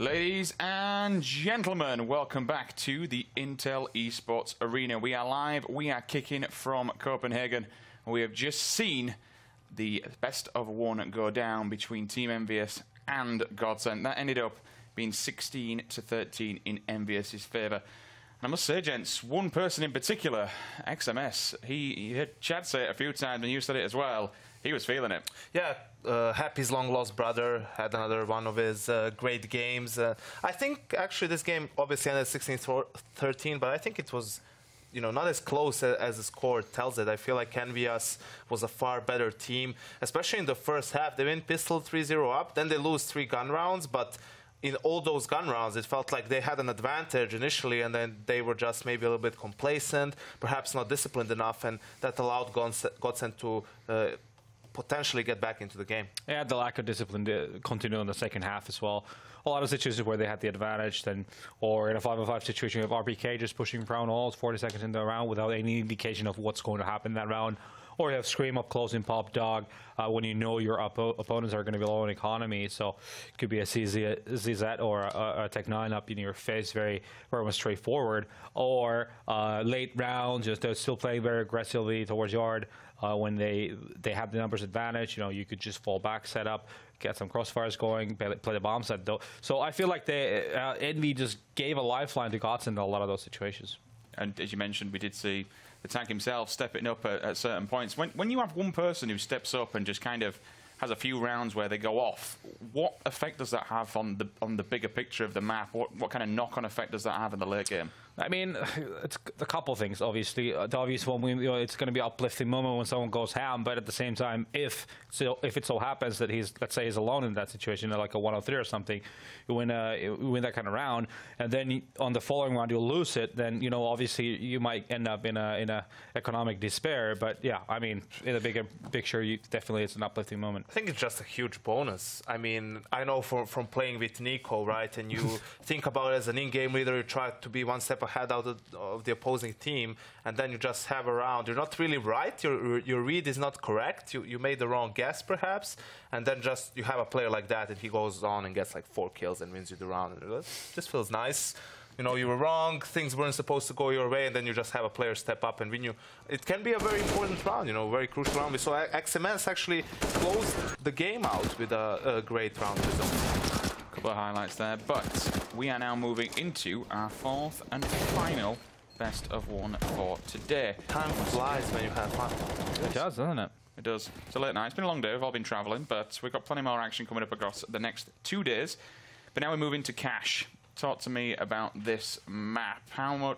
Ladies and gentlemen, welcome back to the Intel Esports Arena. We are live, we are kicking from Copenhagen. We have just seen the best of one go down between Team EnVyUs and GODSENT. That ended up being 16-13 in EnVyUs' favour. And I must say, gents, one person in particular, XMS, he heard Chad say it a few times, and you said it as well. He was feeling it. Yeah, Happy's long-lost brother had another one of his great games. I think, actually, this game obviously ended 16-13, but I think it was, not as close as the score tells it. I feel like EnVyUs was a far better team, especially in the first half. They win pistol 3-0 up, then they lose 3 gun rounds, but in all those gun rounds, it felt like they had an advantage initially, and then they were just maybe a little bit complacent, perhaps not disciplined enough, and that allowed GODSENT to potentially get back into the game. Yeah, the lack of discipline continued in the second half as well. A lot of situations where they had the advantage, or in a 5-on-5 situation with RPK just pushing round walls 40 seconds into the round without any indication of what's going to happen in that round. Or you have Scream up close and pop dog when you know your opponents are going to be low in economy. So it could be a CZ or a Tech 9 up in your face, very much straightforward. Or late rounds, they're still playing very aggressively towards yard. When they have the numbers advantage, you could just fall back, set up, get some crossfires going, play the bomb set. So I feel like Envy just gave a lifeline to GODSENT in a lot of those situations. And as you mentioned, we did see the tank himself stepping up at certain points. When you have one person who steps up and just kind of has a few rounds where they go off, what effect does that have on the bigger picture of the map? What kind of knock-on effect does that have in the late game? I mean, it's a couple of things, obviously. The obvious one, it's going to be an uplifting moment when someone goes ham, but at the same time, if it so happens that let's say he's alone in that situation, like a 103 or something, you win that kind of round, and then on the following round you'll lose it, then, obviously you might end up in a economic despair. But yeah, I mean, in the bigger picture, definitely it's an uplifting moment. I think it's just a huge bonus. I mean, I know from playing with Nico, right, and you think about it as an in-game leader, you try to be one step ahead out of the opposing team, and then you just have a round. You're not really right. Your read is not correct. You made the wrong guess, perhaps, and then just you have a player like that, and he goes on and gets like 4 kills and wins you the round. This feels nice. You were wrong. Things weren't supposed to go your way, and then you just have a player step up and win you. It can be a very important round, very crucial round. We saw XMS actually close the game out with a great round result. Couple of highlights there, but we are now moving into our 4th and final best of one for today. Time flies when you have fun. It does, doesn't it? It does. It's a late night. It's been a long day. We've all been travelling, but we've got plenty more action coming up across the next 2 days. But now we move into Cash. Talk to me about this map. How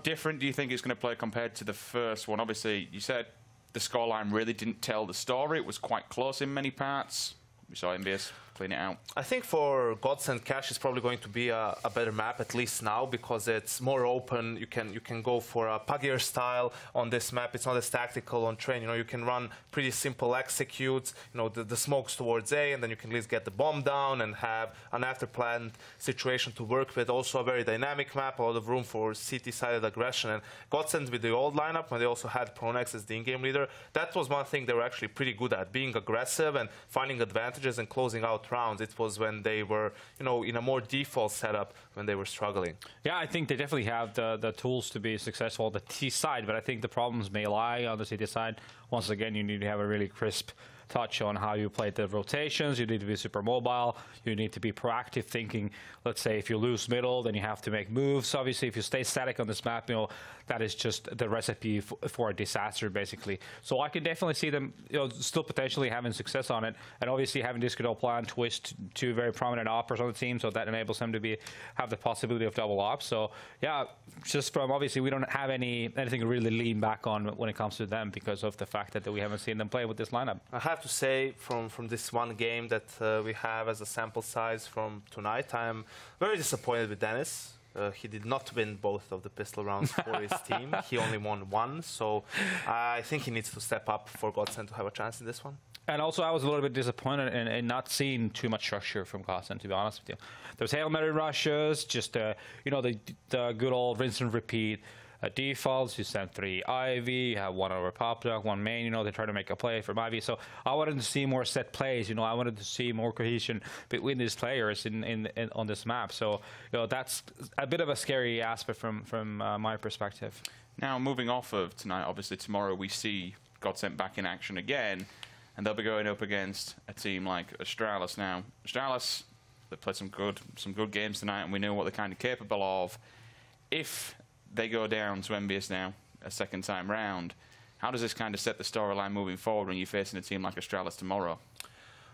different do you think it's going to play compared to the first one? Obviously, you said the scoreline really didn't tell the story. It was quite close in many parts. We saw EnVyUs clean it out. I think for GODSENT, Cash is probably going to be a better map, at least now, because it's more open. You can go for a Puggier style on this map. It's not as tactical on train. You can run pretty simple executes. The smokes towards A, and then you can at least get the bomb down and have an after-planned situation to work with. Also a very dynamic map, a lot of room for CT-sided aggression. And GODSENT with the old lineup, when they also had Pronex as the in-game leader, that was one thing they were actually pretty good at, being aggressive and finding advantages and closing out rounds. It was when they were, in a more default setup when they were struggling. Yeah, I think they definitely have the tools to be successful on the T side, but I think the problems may lie on the CT side. Once again, you need to have a really crisp touch on how you play the rotations. You need to be super mobile. You need to be proactive thinking. Let's say if you lose middle, then you have to make moves. Obviously, if you stay static on this map, that is just the recipe for a disaster, basically. So I can definitely see them, still potentially having success on it, and obviously having Disco Plan Twist, 2 very prominent oppers on the team, so that enables them to have the possibility of double ops. So yeah, just from obviously we don't have anything to really lean back on when it comes to them because of the fact that we haven't seen them play with this lineup. I have to say, from this one game that we have as a sample size from tonight, I'm very disappointed with Dennis. He did not win both of the pistol rounds for his team. He only won 1, so I think he needs to step up for GODSENT to have a chance in this one. And also, I was a little bit disappointed in not seeing too much structure from GODSENT, to be honest with you. There's Hail Mary rushes, just the good old rinse and repeat. defaults. You send 3 Ivy. You have 1 over pop dog, 1 main. You know, they try to make a play from Ivy. So I wanted to see more set plays. You know, I wanted to see more cohesion between these players on this map. So you know, that's a bit of a scary aspect from my perspective. Now, moving off of tonight, obviously tomorrow we see GODSENT back in action again, and they'll be going up against a team like Astralis. Now, Astralis, they played some good games tonight, and we know what they're kind of capable of. If they go down to EnVyUs now a second time round, how does this kind of set the storyline moving forward when you're facing a team like Astralis tomorrow?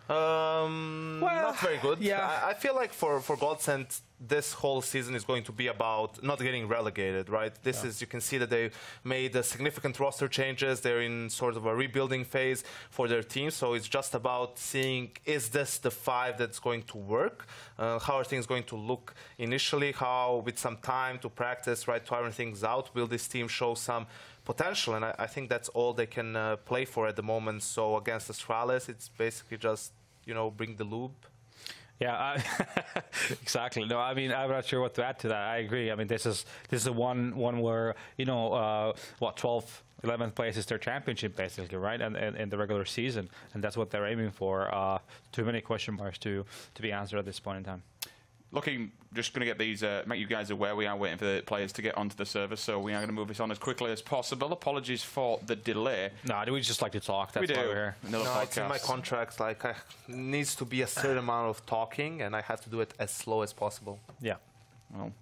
Well, not very good. Yeah. I feel like for GODSENT, this whole season is going to be about not getting relegated, right? This is, you can see that they made significant roster changes. They're in sort of a rebuilding phase for their team. So it's just about seeing, is this the 5 that's going to work? How are things going to look initially? How, with some time to practice, right, to iron things out, will this team show some potential? And I think that's all they can play for at the moment. So against Astralis, it's basically just, you know, bring the lube. Yeah, exactly. No, I mean, I'm not sure what to add to that. I agree. I mean, this is a one where, you know, what, 12th, 11th place is their championship, basically, right? And in the regular season, and that's what they're aiming for. Too many question marks to be answered at this point in time. Looking, just going to get these, make you guys aware, we are waiting for the players to get onto the server, so we are going to move this on as quickly as possible. Apologies for the delay. No, we just like to talk. That's why we're here. No, it's in my contract. Like, needs to be a certain amount of talking, and I have to do it as slow as possible. Yeah. Well,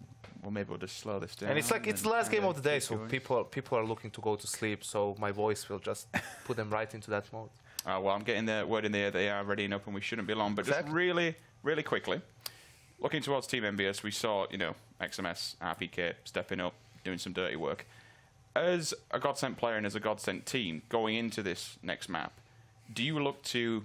maybe we'll just slow this down. And it's like, it's the last game of the day, so people are looking to go to sleep, so my voice will just put them right into that mode. Well, I'm getting the word in there that they are ready enough, and we shouldn't be long. But just really, really quickly, looking towards Team EnVyUs, we saw, you know, XMS, RPK stepping up, doing some dirty work. As a GODSENT player and as a GODSENT team going into this next map, do you look to,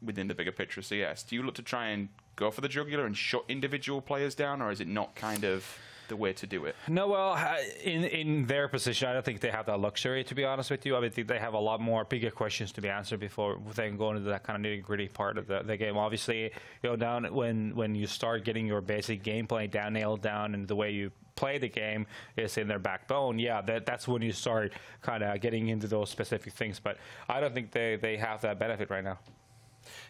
within the bigger picture of CS, do you look to try and go for the jugular and shut individual players down, or is it not kind of the way to do it? No, well, in their position, I don't think they have that luxury, to be honest with you. I think they have a lot more bigger questions to be answered before they can go into that kind of nitty-gritty part of the game. Obviously, you know, down when you start getting your basic gameplay nailed down and the way you play the game is in their backbone, yeah, that's when you start kind of getting into those specific things. But I don't think they have that benefit right now.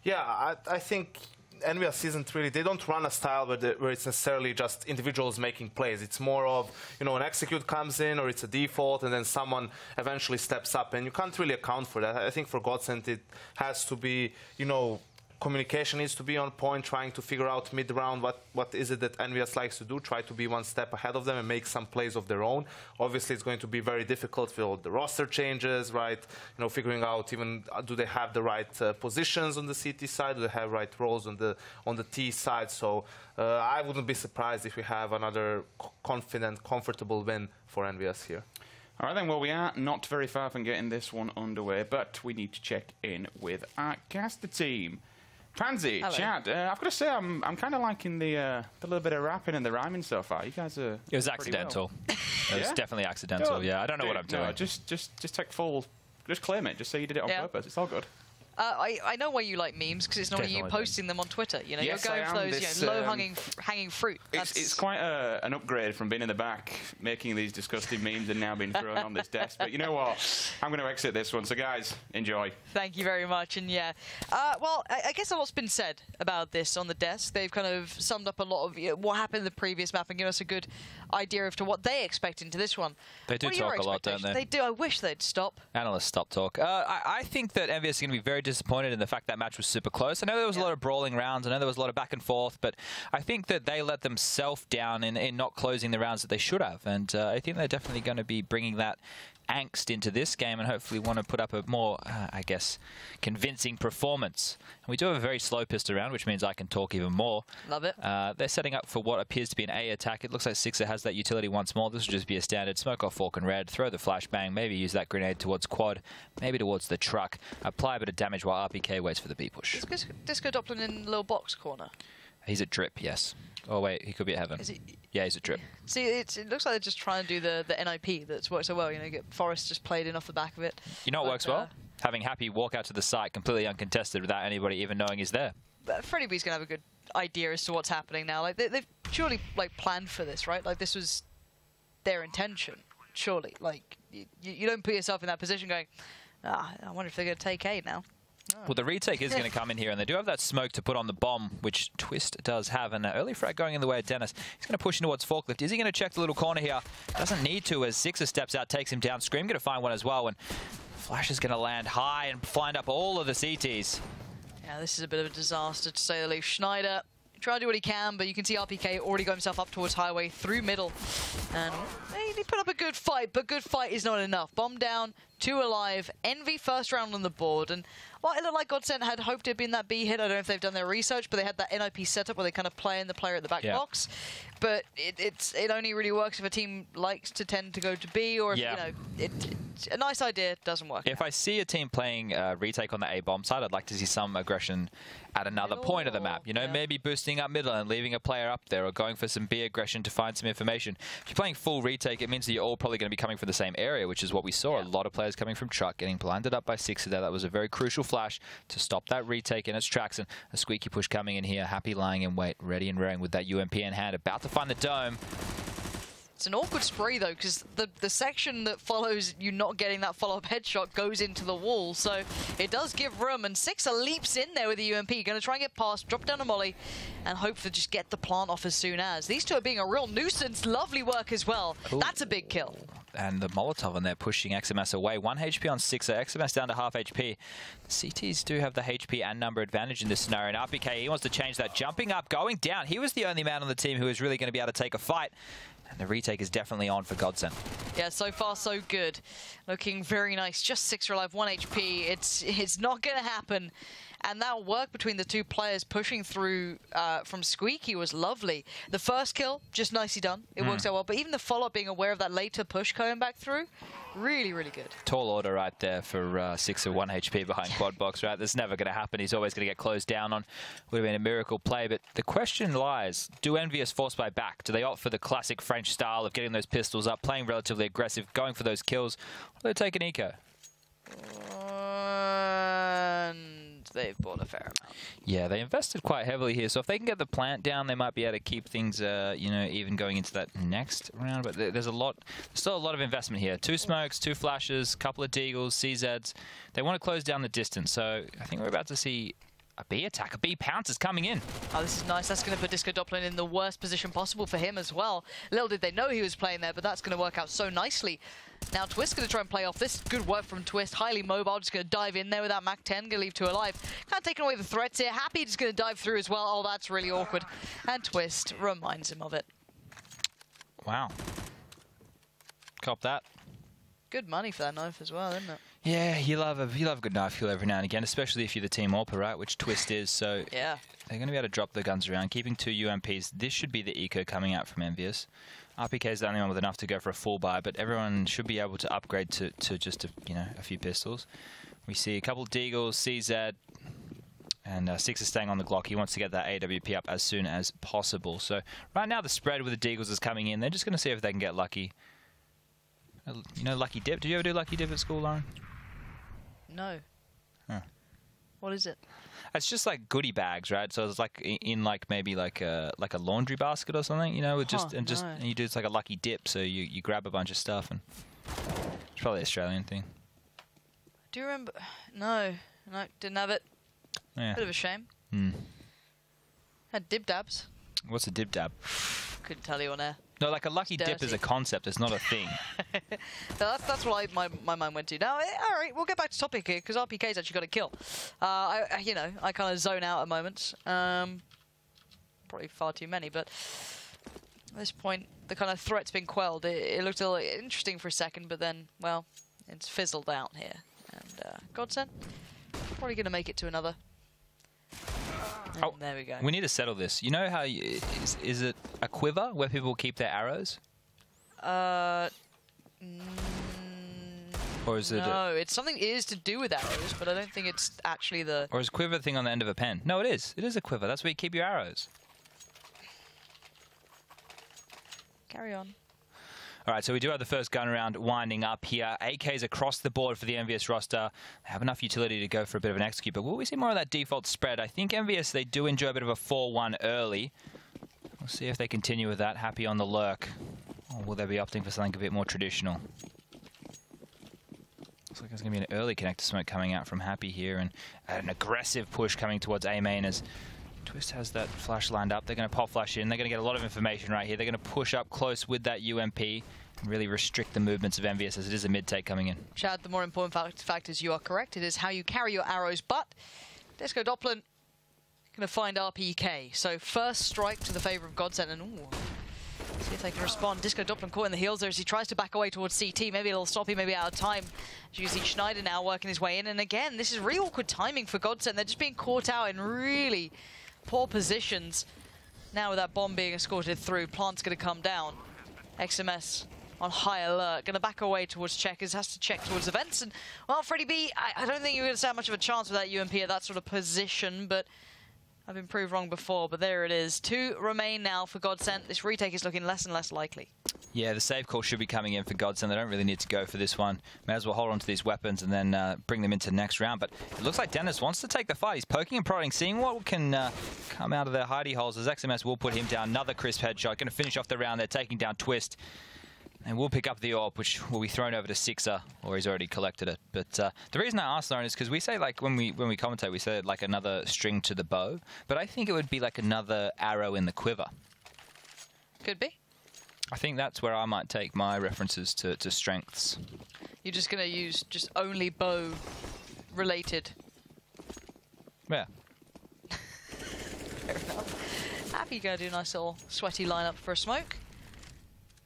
Yeah, I think EnVyUs isn't really, they don't run a style where it's necessarily just individuals making plays. It's more of, you know, an execute comes in or it's a default and then someone eventually steps up, and you can't really account for that. I think for GODSENT it has to be, you know, communication needs to be on point, trying to figure out mid-round what is it that EnVyUs likes to do, try to be one step ahead of them and make some plays of their own. Obviously, it's going to be very difficult with all the roster changes, right? You know, figuring out even do they have the right positions on the CT side, do they have right roles on the T side. So I wouldn't be surprised if we have another confident, comfortable win for EnVyUs here. All right, then. Well, we are not very far from getting this one underway, but we need to check in with our caster team. Pansy, Chad, I've got to say I'm kind of liking the little bit of rapping and the rhyming so far. You guys are. It was accidental. Well. It was definitely accidental. Yeah, I don't know what I'm doing. No, just take full. Just claim it. Just say you did it on purpose. It's all good. I know why you like memes, because it's not you posting them on Twitter. You know, yes, you're going for those low-hanging fruit. It's quite an upgrade from being in the back, making these disgusting memes and now being thrown on this desk. But you know what? I'm going to exit this one. So, guys, enjoy. Thank you very much. And yeah, well, I guess a lot's been said about this on the desk. They've kind of summed up a lot of what happened in the previous map and given us a good idea of to what they expect into this one. They do talk a lot, don't they? They do. I wish they'd stop. Analysts stop talk. I think that EnVyUs is going to be very disappointed in the fact that match was super close. I know there was a lot of brawling rounds. I know there was a lot of back and forth, but I think that they let themselves down in not closing the rounds that they should have. And I think they're definitely going to be bringing that angst into this game and hopefully want to put up a more, I guess, convincing performance. And we do have a very slow pistol round, which means I can talk even more. Love it. They're setting up for what appears to be an A attack. It looks like Sixer has that utility once more. This will just be a standard smoke off fork and red, throw the flashbang, maybe use that grenade towards quad, maybe towards the truck, apply a bit of damage while RPK waits for the B push. Is Disco Doppler in the little box corner? He's at drip, yes. Oh, wait, he could be at heaven. Is he? Yeah, he's at drip. See, it looks like they're just trying to do the NIP that's worked so well. You know, you get Forrest just played in off the back of it. You know what works well? Having Happy walk out to the site completely uncontested without anybody even knowing he's there. But Freddie B's going to have a good idea as to what's happening now. Like they've surely planned for this, right? Like this was their intention. surely. Like, you don't put yourself in that position going, I wonder if they're going to take A now. Well, the retake is going to come in here, and they do have that smoke to put on the bomb, which Twist does have. And early frag going in the way of Dennis. He's going to push in towards Forklift. Is he going to check the little corner here? Doesn't need to, as Sixer steps out, takes him down. Scream going to find one as well, and Flash is going to land high and find up all of the CTs. Yeah, this is a bit of a disaster, to say the least. Schneider trying to do what he can, but you can see RPK already got himself up towards Highway through middle. And he put up a good fight, but good fight is not enough. Bomb down, 2 alive. Envy first round on the board. And well, it looked like GODSENT had hoped it had been that B hit. I don't know if they've done their research, but they had that NIP setup where they kind of play in the player at the back box. But it only really works if a team likes to tend to go to B, or if, you know, it's a nice idea, doesn't work. If I see a team playing retake on the A bomb side, I'd like to see some aggression at another point of the map. You know, maybe boosting up middle and leaving a player up there, or going for some B aggression to find some information. If you're playing full retake, it means that you're all probably going to be coming from the same area, which is what we saw. A lot of players coming from truck, getting blinded up by Sixer there. That was a very crucial flash to stop that retake in its tracks. And a squeaky push coming in here. Happy lying in wait, ready and raring with that UMP in hand, about to find the dome. It's an awkward spray, though, because the section that follows you not getting that follow-up headshot goes into the wall, so it does give room, and Sixer leaps in there with the UMP, going to try and get past, drop down a molly, and hope to just get the plant off as soon as. These two are being a real nuisance. Lovely work as well. Ooh. That's a big kill. And the Molotov in there pushing XMS away. 1 HP on Sixer, XMS down to half HP. The CTs do have the HP and number advantage in this scenario, and RPK, he wants to change that. Jumping up, going down. He was the only man on the team who was really going to be able to take a fight. And the retake is definitely on for GODSENT. Yeah, so far so good. Looking very nice. Just 6 alive, 1 HP. It's not going to happen. And that work between the two players pushing through from Squeaky was lovely. The first kill, just nicely done. It works out well. But even the follow-up, being aware of that later push coming back through, really, really good. Tall order right there for Sixer, 1 HP behind quad box, right? That's never going to happen. He's always going to get closed down on. Would have been a miracle play. But the question lies, do EnVyUs force buy back? Do they opt for the classic French style of getting those pistols up, playing relatively aggressive, going for those kills? Or do they take an eco? They've bought a fair amount. Yeah, they invested quite heavily here. So if they can get the plant down, they might be able to keep things, you know, even going into that next round. But there's still a lot of investment here. 2 smokes, 2 flashes, couple of deagles, CZs. They want to close down the distance. So I think we're about to see a B attack. A B pounce is coming in. Oh, this is nice. That's going to put Disco Doppler in the worst position possible for him as well. Little did they know he was playing there, but that's going to work out so nicely. Now Twist going to try and play off this. Good work from Twist. Highly mobile. Just going to dive in there with that Mac 10. Going to leave 2 alive. Kind of taking away the threats here. Happy just going to dive through as well. Oh, that's really awkward. And Twist reminds him of it. Wow. Cop that. Good money for that knife as well, isn't it? Yeah, you love a good knife kill every now and again, especially if you're the team AWPer, right? Which Twist is. So yeah, they're going to be able to drop the guns around, keeping 2 UMPs. This should be the eco coming out from EnVyUs. RPK is the only one with enough to go for a full buy, but everyone should be able to upgrade to just a few pistols. We see a couple of deagles, CZ, and Six is staying on the Glock. He wants to get that AWP up as soon as possible. So right now the spread with the deagles is coming in. They're just going to see if they can get lucky. You know, lucky dip. Did you ever do lucky dip at school, Lauren? No. Huh. What is it? It's just like goodie bags, right? So it's like in like maybe like a laundry basket or something, you know, with and you do it's like a lucky dip. So you grab a bunch of stuff, and it's probably an Australian thing. Do you remember? No, didn't have it. Yeah. Bit of a shame. Had dib dabs. What's a dib dab? Couldn't tell you on air. No, like a lucky dip is a concept. It's not a thing. That's what my mind went to. Now, all right, we'll get back to topic here because RPK's actually got a kill. I kind of zone out at moments. Probably far too many, but at this point, the kind of threat's been quelled. It looked a little interesting for a second, but then, well, it's fizzled out here. And GODSENT probably going to make it to another. Oh, there we go. We need to settle this. You know how is it a quiver where people keep their arrows? Or is it? No, it's something is to do with arrows, but I don't think it's actually the. Or is quiver the thing on the end of a pen? No, it is. It is a quiver. That's where you keep your arrows. Carry on. All right, so we do have the first gun round winding up here. AKs across the board for the EnVyUs roster. They have enough utility to go for a bit of an execute, but will we see more of that default spread? I think EnVyUs, they do enjoy a bit of a 4-1 early. We'll see if they continue with that. Happy on the lurk. Or will they be opting for something a bit more traditional? Looks like there's going to be an early connector smoke coming out from Happy here, and an aggressive push coming towards A main as Twist has that flash lined up. They're going to pop flash in. They're going to get a lot of information right here. They're going to push up close with that UMP and really restrict the movements of EnVyUs as it is a mid-take coming in. Chad, the more important fact is you are correct. It is how you carry your arrows, but Disco Doppler going to find RPK. So first strike to the favor of GODSENT, and ooh, see if they can respond. Disco Doppler caught in the heels there as he tries to back away towards CT. Maybe a little stoppy, maybe out of time. As you see Schneider now working his way in, and again, this is really awkward timing for GODSENT. They're just being caught out in really poor positions. Now with that bomb being escorted through, Plant's going to come down. XMS on high alert, going to back away towards Checkers, has to check towards the vents. And, well, Freddie B, I don't think you're going to stand much of a chance with that UMP at that sort of position, but I've been proved wrong before, but there it is. 2 remain now for GODSENT. This retake is looking less and less likely. Yeah, the save call should be coming in for GODSENT. They don't really need to go for this one. May as well hold on to these weapons and then bring them into the next round. But it looks like Dennis wants to take the fight. He's poking and prodding, seeing what can come out of their hidey holes as XMS will put him down. Another crisp headshot. Going to finish off the round. They're taking down Twist. And we'll pick up the AWP, which will be thrown over to Sixer, or he's already collected it. But the reason I asked Lauren is because we say, like, when we commentate, we say like another string to the bow. But I think it would be like another arrow in the quiver. Could be. I think that's where I might take my references to strengths. You're just going to use just only bow related. Yeah. Fair enough. Happy going to do a nice little sweaty lineup for a smoke.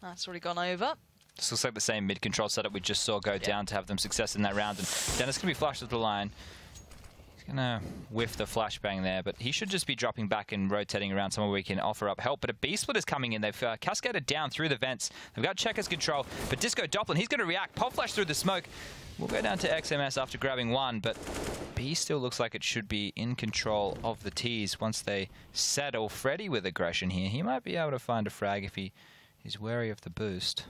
That's already gone over. This looks like the same mid-control setup we just saw go down to have them success in that round. And Dennis can be flashed at the line. He's going to whiff the flashbang there, but he should just be dropping back and rotating around somewhere where we can offer up help. But a B-split is coming in. They've cascaded down through the vents. They've got Checkers control, but Disco Doppler, he's going to react. Pop flash through the smoke. We'll go down to XMS after grabbing one, but B still looks like it should be in control of the T's once they settle. Freddy with aggression here. He might be able to find a frag if he's wary of the boost.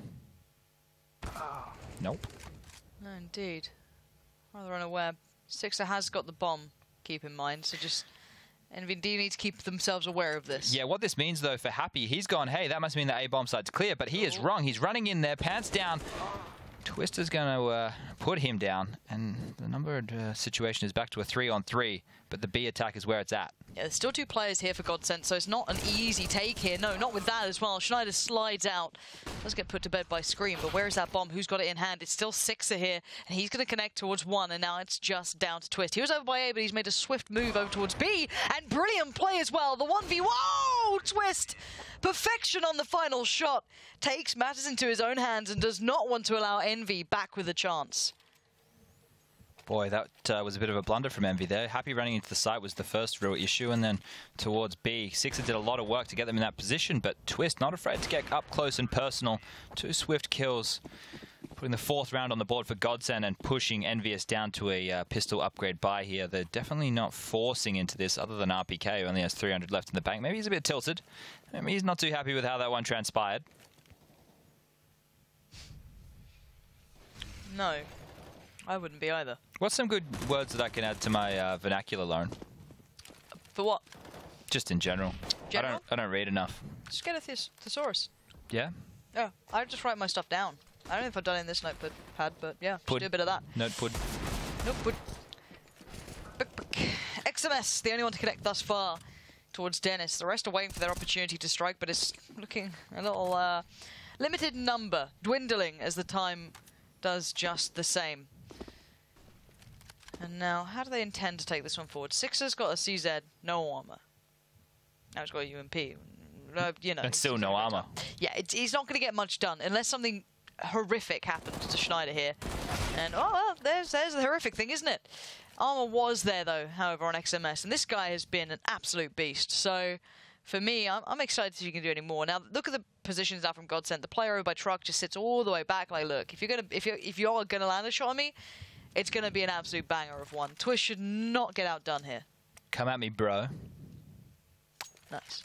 Nope. No, indeed. Rather unaware. Sixer has got the bomb, keep in mind, so just EnVy need to keep themselves aware of this. Yeah, what this means, though, for Happy, he's gone, hey, that must mean the A-bomb side's clear, but he is wrong. He's running in there, pants down. Twister's going to put him down, and the numbered situation is back to a 3-on-3, but the B attack is where it's at. Yeah, there's still 2 players here for GODSENT, so it's not an easy take here. No, not with that as well. Schneider slides out. Does get put to bed by Scream, but where is that bomb? Who's got it in hand? It's still Sixer here, and he's going to connect towards 1, and now it's just down to Twist. He was over by A, but he's made a swift move over towards B, and brilliant play as well. The 1v. Whoa! Twist! Perfection on the final shot. Takes matters into his own hands and does not want to allow EnVy back with a chance. Boy, that was a bit of a blunder from EnVy there. Happy running into the site was the first real issue, and then towards B. Sixer did a lot of work to get them in that position, but Twist not afraid to get up close and personal. 2 swift kills, putting the 4th round on the board for GODSENT and pushing EnVyUs down to a pistol upgrade buy here. They're definitely not forcing into this other than RPK, who only has 300 left in the bank. Maybe he's a bit tilted. I mean, he's not too happy with how that one transpired. No. I wouldn't be either. What's some good words that I can add to my vernacular, Lauren? For what? Just in general. I don't read enough. Just get a thesaurus. Yeah? Oh, I just write my stuff down. I don't know if I've done it in this notepad, but yeah, just do a bit of that. Notepad. Notepad. XMS, the only one to connect thus far towards Dennis. The rest are waiting for their opportunity to strike, but it's looking a little limited number, dwindling as the time does just the same. And now, how do they intend to take this one forward? Sixer's got a CZ, no armor. Now he's got a UMP. You know, and still no armor. Yeah, he's not going to get much done unless something horrific happens to Schneider here. And oh, well, there's the horrific thing, isn't it? Armor was there though, however, on XMS, and this guy has been an absolute beast. So, for me, I'm excited to see if you can do any more. Now, look at the positions now from GODSENT. The player over by truck just sits all the way back. Like, look, if you're gonna land a shot on me, it's going to be an absolute banger of one. Twist should not get outdone here. Come at me, bro. Nice.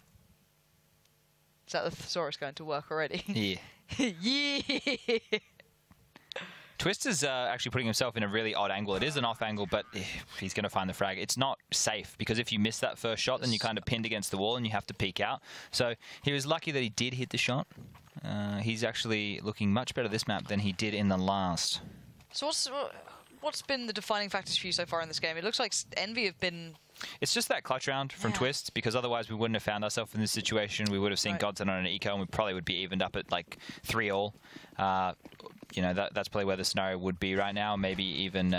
Is that the thesaurus going to work already? Yeah. Yeah. Twist is actually putting himself in a really odd angle. It is an off angle, but he's going to find the frag. It's not safe, because if you miss that first shot, then you're kind of pinned against the wall and you have to peek out. So he was lucky that he did hit the shot. He's actually looking much better this map than he did in the last. So what's been the defining factors for you so far in this game? It looks like Envy have been... It's just that clutch round from Twist, because otherwise we wouldn't have found ourselves in this situation. We would have seen GODSENT on an eco, and we probably would be evened up at like 3-all. You know, that's probably where the scenario would be right now. Maybe even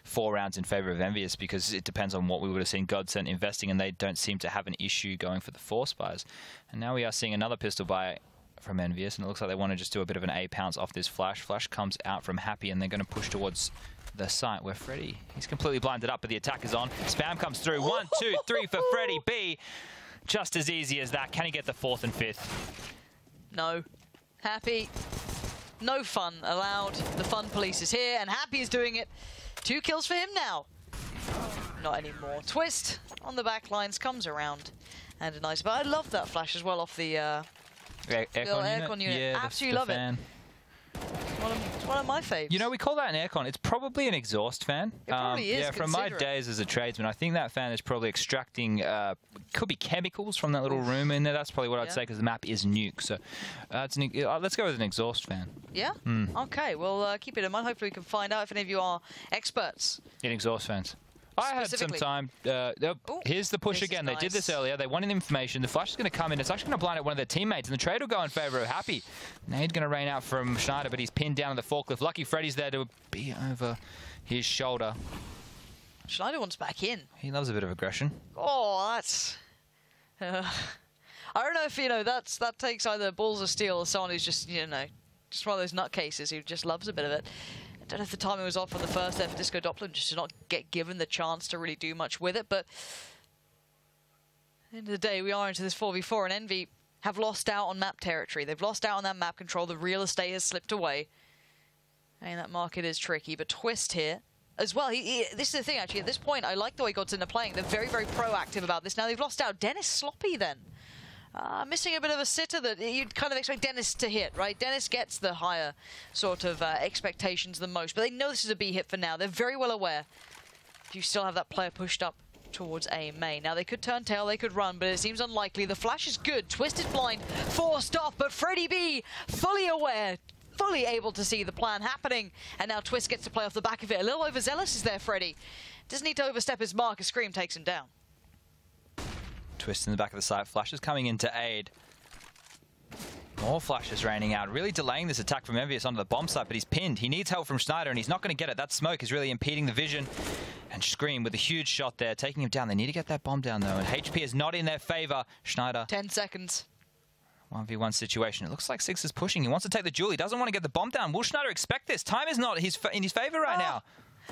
4 rounds in favor of EnVyUs, because it depends on what we would have seen GODSENT investing, and they don't seem to have an issue going for the 4 spies. And now we are seeing another pistol buy from EnVyUs, and it looks like they want to just do a bit of an A pounce off this flash. Flash comes out from Happy, and they're going to push towards the site where Freddy, he's completely blinded up, but the attack is on. Spam comes through. 1, 2, 3 for Freddy B. Just as easy as that. Can he get the 4th and 5th? No. Happy. No fun allowed. The fun police is here, and Happy is doing it. 2 kills for him now. Not anymore. Twist on the back lines comes around and denies. But I love that flash as well off the aircon unit. Yeah, absolutely love it. It's one of my faves. You know, we call that an aircon. It's probably an exhaust fan. It probably is. Yeah, from my days as a tradesman, I think that fan is probably extracting, could be chemicals from that little room in there. That's probably what I'd say, because the map is nuke. So let's go with an exhaust fan. Yeah? Okay, well, keep it in mind. Hopefully we can find out if any of you are experts in exhaust fans. I had some time. Here's the push again. They did this earlier. They wanted information. The flash is going to come in. It's actually going to blind out one of their teammates, and the trade will go in favor of Happy. Nade going to rain out from Schneider, but he's pinned down on the forklift. Lucky Freddy's there to be over his shoulder. Schneider wants back in. He loves a bit of aggression. Oh, that's... I don't know if, you know, that takes either balls of steel or someone who's just, you know, just one of those nutcases who just loves a bit of it. I don't know if the timing was off on the first there for Disco Doppler, just to not get given the chance to really do much with it. But at the end of the day, we are into this 4v4, and Envy have lost out on map territory. They've lost out on that map control. The real estate has slipped away. And that market is tricky. But Twist here as well. This is the thing, actually. At this point, I like the way GODSENT are playing. They're very, very proactive about this. Now they've lost out. Dennis sloppy then. Missing a bit of a sitter that you'd kind of expect Dennis to hit, right? Dennis gets the higher sort of expectations the most, but they know this is a B hit for now. They're very well aware. You still have that player pushed up towards A main. Now they could turn tail, they could run, but it seems unlikely. The flash is good. Twist is blind, forced off, but Freddy B fully aware, fully able to see the plan happening, and now Twist gets to play off the back of it. A little overzealous is there, Freddy. Doesn't need to overstep his mark as Scream takes him down. Twist in the back of the site. Flashes coming in to aid. More flashes raining out, really delaying this attack from EnVyUs onto the bomb site, but he's pinned. He needs help from Schneider, and he's not going to get it. That smoke is really impeding the vision. And Scream with a huge shot there, taking him down. They need to get that bomb down, though, and HP is not in their favor. Schneider. 10 seconds. 1v1 situation. It looks like Six is pushing. He wants to take the jewel. He doesn't want to get the bomb down. Will Schneider expect this? Time is not in his favor right now.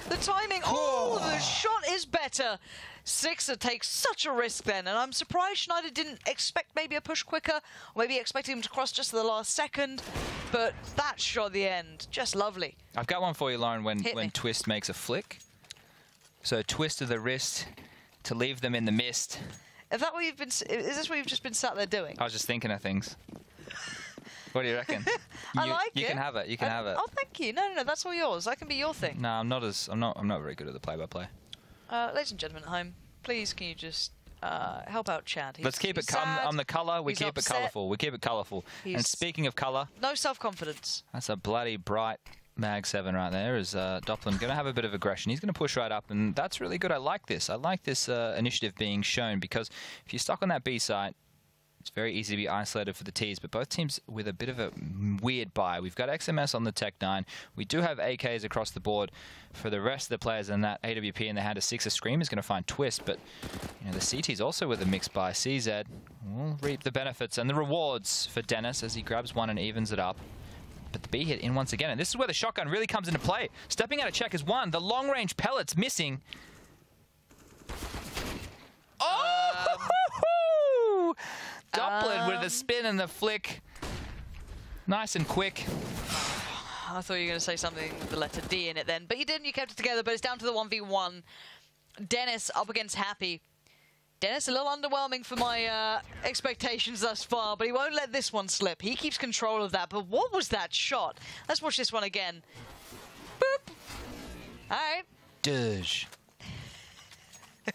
The timing. Oh, the shot is better. Sixer takes such a risk then, and I'm surprised Schneider didn't expect maybe a push quicker, or maybe expected him to cross just at the last second, but that shot at the end, just lovely. I've got one for you, Lauren, when Twist makes a flick. So a twist of the wrist to leave them in the mist. Is this what you've just been sat there doing? I was just thinking of things. What do you reckon? I like it. You can have it. You can have it. Oh, thank you. No, that's all yours. That can be your thing. No, I'm not very good at the play-by-play. Ladies and gentlemen at home, please can you just help out Chad? Let's keep it on the colour. We keep it colourful. We keep it colourful. And speaking of colour, no self-confidence. That's a bloody bright Mag 7 right there. Is Doppler going to have a bit of aggression? He's going to push right up, and that's really good. I like this. I like this initiative being shown, because if you're stuck on that B site, it's very easy to be isolated for the Ts, but both teams with a bit of a weird buy. We've got XMS on the Tech 9. We do have AKs across the board for the rest of the players, and that AWP in the hand of Six. A Scream is going to find Twist, but you know, the CT's also with a mixed buy. CZ will reap the benefits and the rewards for Dennis as he grabs one and evens it up. But the B hit in once again, and this is where the shotgun really comes into play. Stepping out of check is one. The long-range pellets missing. Oh! Doppler with the spin and the flick. Nice and quick. I thought you were going to say something with the letter D in it then, but you didn't. You kept it together, but it's down to the 1v1. Dennis up against Happy. Dennis a little underwhelming for my expectations thus far, but he won't let this one slip. He keeps control of that, but what was that shot? Let's watch this one again. Boop. All right. Duge.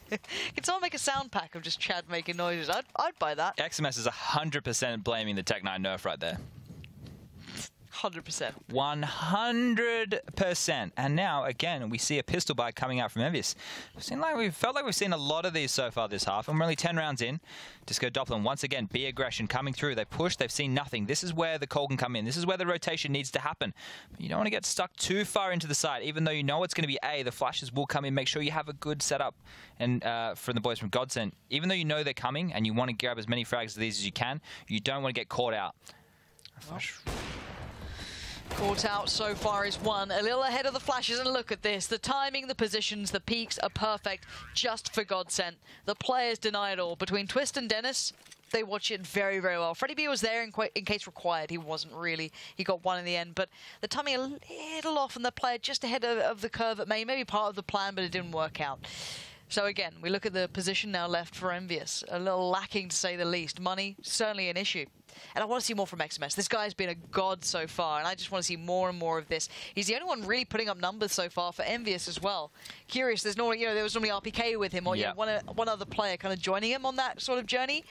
Can someone make a sound pack of just Chad making noises? I'd buy that. XMS is 100% blaming the Tech9 nerf right there. 100%. 100%. And now, again, we see a pistol buy coming out from EnVyUs. We've felt like we've seen a lot of these so far this half, and we're only 10 rounds in. Disco Doppler, once again, B aggression coming through. They push, they've seen nothing. This is where the call can come in. This is where the rotation needs to happen. But you don't want to get stuck too far into the side, even though you know it's going to be A. The flashes will come in. Make sure you have a good setup. And from the boys from GODSENT, even though you know they're coming and you want to grab as many frags of these as you can, you don't want to get caught out. Caught out so far is one. A little ahead of the flashes, and look at this. The timing, the positions, the peaks are perfect just for GODSENT. The players deny it all. Between Twist and Dennis, they watch it very, very well. Freddie B was there in case required. He wasn't really. He got one in the end. But the timing a little off, and the player just ahead of the curve at main. Maybe part of the plan, but it didn't work out. So again, we look at the position now left for EnVyUs. A little lacking, to say the least. Money, certainly an issue. And I want to see more from XMS. This guy's been a god so far, and I just want to see more and more of this. He's the only one really putting up numbers so far for EnVyUs as well. Curious, there's no, there was normally RPK with him, or one other player kind of joining him on that sort of journey.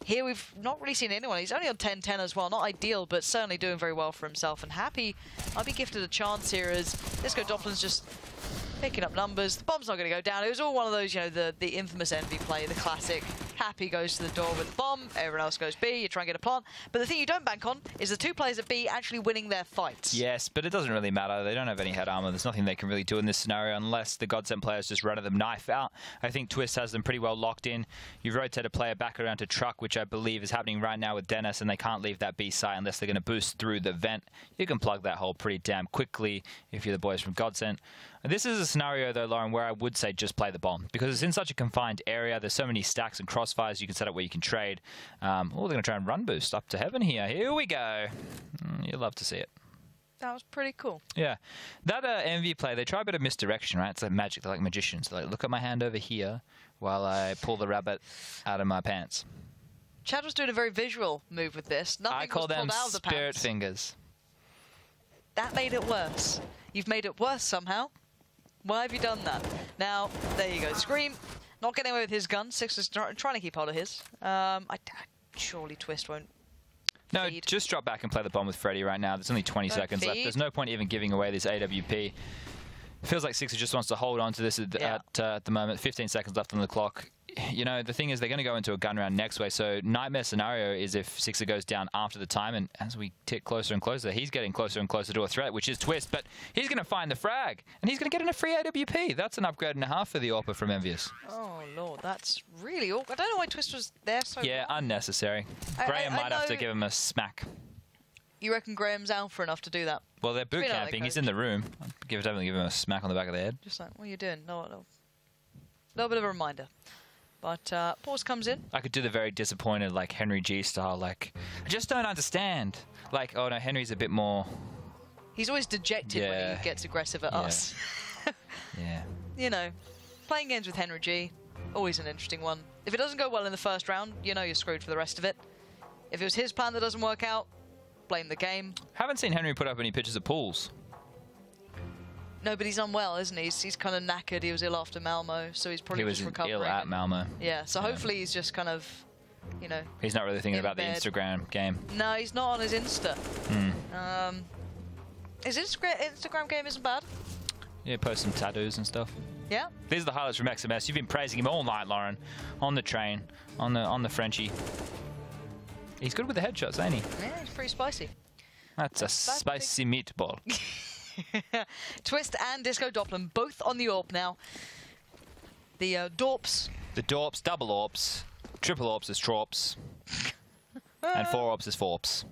Here we've not really seen anyone. He's only on 10-10 as well. Not ideal, but certainly doing very well for himself. And Happy, I'll be gifted a chance here as Disco Doppler's just picking up numbers. The bomb's not going to go down. It was all one of those, the infamous Envy play, the classic. Happy goes to the door with the bomb. Everyone else goes B. You try and get a plant. But the thing you don't bank on is the two players at B actually winning their fights. Yes, but it doesn't really matter. They don't have any head armor. There's nothing they can really do in this scenario unless the GODSENT players just run them knife out. I think Twist has them pretty well locked in. You rotate a player back around to Truck, which I believe is happening right now with Dennis, and they can't leave that B site unless they're going to boost through the vent. You can plug that hole pretty damn quickly if you're the boys from GODSENT. This is a scenario, though, Lauren, where I would say just play the bomb, because it's in such a confined area. There's so many stacks and crossfires you can set up where you can trade. Oh, they're going to try and run boost up to heaven here. Here we go. You'll love to see it. That was pretty cool. Yeah. That Envy play, they try a bit of misdirection, right? It's like magic. They're like magicians. They're like, look at my hand over here while I pull the rabbit out of my pants. Chad was doing a very visual move with this. Nothing I call was them pulled out of the spirit pants. fingers. That made it worse. You've made it worse somehow. Why have you done that? Now, there you go. Scream, not getting away with his gun. Six is trying to keep hold of his. Surely Twist won't No, feed. just drop back and play the bomb with Freddy right now. There's only 20 seconds left. There's no point even giving away this AWP. Feels like Sixer just wants to hold on to this at the moment. 15 seconds left on the clock. The thing is, they're going to go into a gun round next way. So nightmare scenario is if Sixer goes down after the time, and as we tick closer and closer, he's getting closer and closer to a threat, which is Twist. But he's going to find the frag, and he's going to get in a free AWP. That's an upgrade and a half for the AWPer from EnVyUs. Oh, Lord, that's really awkward. I don't know why Twist was there so Yeah, long. unnecessary. Graham might have to give him a smack. You reckon Graham's alpha enough to do that? Well, they're boot camping. He's in the room. Definitely give him a smack on the back of the head. Just like, what are you doing? No. Little bit of a reminder. But pause comes in. I could do the very disappointed, like, Henry G style, like, I just don't understand. Like, oh, no, Henry's a bit more... He's always dejected when he gets aggressive at us. Yeah. Playing games with Henry G, always an interesting one. If it doesn't go well in the first round, you're screwed for the rest of it. If it was his plan that doesn't work out, blame the game. Haven't seen Henry put up any pictures of pools. No, but he's unwell, isn't he? He's kind of knackered. He was ill after Malmo, so he's probably just recovering. He was ill at Malmo. Yeah, so hopefully he's just kind of, He's not really thinking about the Instagram game. No, he's not on his Insta. His Instagram game isn't bad. Yeah, post some tattoos and stuff. Yeah. These are the highlights from XMS. You've been praising him all night, Lauren. On the train, on the Frenchie. He's good with the headshots, ain't he? Yeah, he's pretty spicy. That's a spicy meatball. Twist and Disco Doppler both on the AWP now. The Dorps. The Dorps, double AWPs, triple AWPs is Tropes, and 4 AWPs is Forps.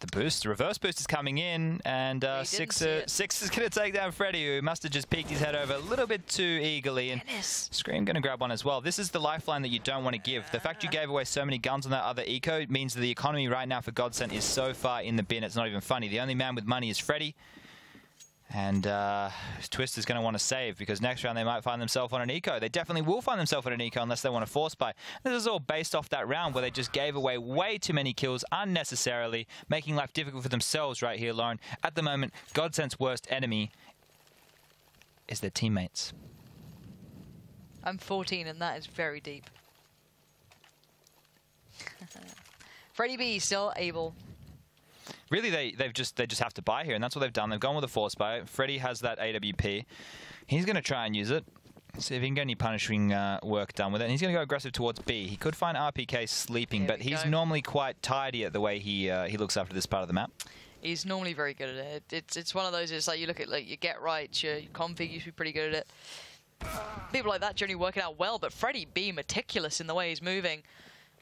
The boost, the reverse boost is coming in, and Six is going to take down Freddy, who must have just peeked his head over a little bit too eagerly. And Scream going to grab one as well. This is the lifeline that you don't want to give. The fact you gave away so many guns on that other eco means that the economy right now for GODSENT is so far in the bin, it's not even funny. The only man with money is Freddy. And Twist is going to want to save, because next round they might find themselves on an eco. They definitely will find themselves on an eco unless they want to force buy. This is all based off that round where they just gave away way too many kills unnecessarily, making life difficult for themselves right here, Lauren. At the moment, GODSENT's worst enemy is their teammates. I'm 14, and that is very deep. Freddie B still able. Really, they just have to buy here, and that's what they've done. They've gone with a force buy. Freddie has that AWP. He's going to try and use it. See if he can get any punishing work done with it. And he's going to go aggressive towards B. He could find RPK sleeping, but he's normally quite tidy at the way he looks after this part of the map. He's normally very good at it. It's one of those. It's like you look at your get right, your config used to be pretty good at it. People like that generally working out well, but Freddie B meticulous in the way he's moving.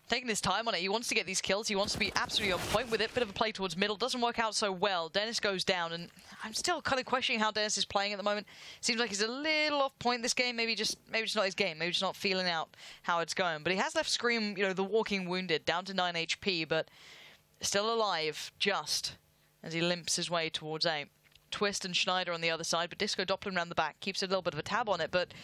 Taking his time on it. He wants to get these kills. He wants to be absolutely on point with it. Bit of a play towards middle. Doesn't work out so well. Dennis goes down, and I'm still kind of questioning how Dennis is playing at the moment. Seems like he's a little off point this game. Maybe just not his game. Maybe just not feeling out how it's going. But he has left Scream, the walking wounded, down to 9 HP, but still alive, just as he limps his way towards A. Twist and Schneider on the other side, but Disco Doppler around the back keeps a little bit of a tab on it, but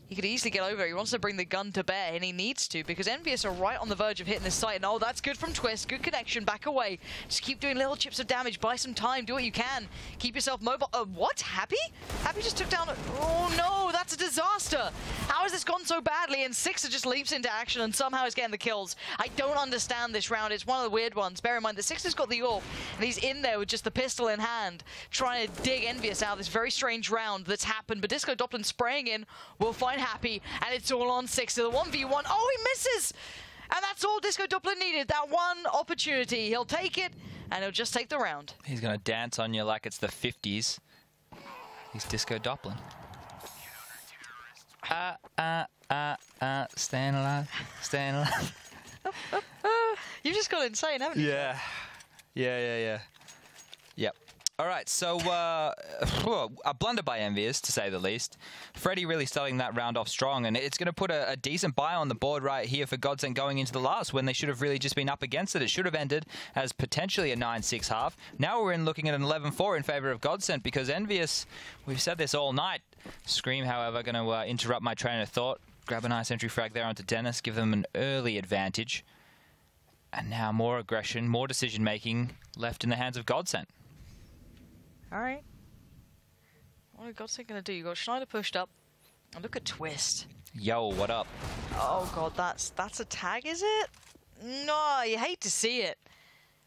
he could easily get over. He wants to bring the gun to bear, and he needs to, because EnVyUs are right on the verge of hitting this site. And oh, that's good from Twist. Good connection. Back away. Just keep doing little chips of damage. Buy some time. Do what you can. Keep yourself mobile. What? Happy? Happy just took down... Oh, no. That's a disaster. How has this gone so badly? And Sixer just leaps into action and somehow is getting the kills. I don't understand this round. It's one of the weird ones. Bear in mind that Sixer's got the AWP, and he's in there with just the pistol in hand, trying to dig EnVyUs out of this very strange round that's happened. But Disco Doppler spraying in will find Happy, and it's all on Sixer. The 1v1. Oh, he misses! And that's all Disco Doppler needed. That one opportunity. He'll take it, and he'll just take the round. He's going to dance on you like it's the 50s. He's Disco Doppler. Staying alive, staying alive. You've just got insane, haven't you? Yeah. Yep. All right, so a blunder by EnVyUs, to say the least. Freddie really starting that round off strong, and it's going to put a decent buy on the board right here for GODSENT going into the last, when they should have really just been up against it. It should have ended as potentially a 9-6 half. Now we're looking at an 11-4 in favor of GODSENT, because EnVyUs, we've said this all night. Scream, however, going to interrupt my train of thought. Grab a nice entry frag there onto Dennis, give them an early advantage. And now more aggression, more decision-making left in the hands of GODSENT. All right. What are GODSENT going to do? You got Schneider pushed up. And look at Twist. Yo, what up? Oh, God, that's a tag, is it? No, you hate to see it.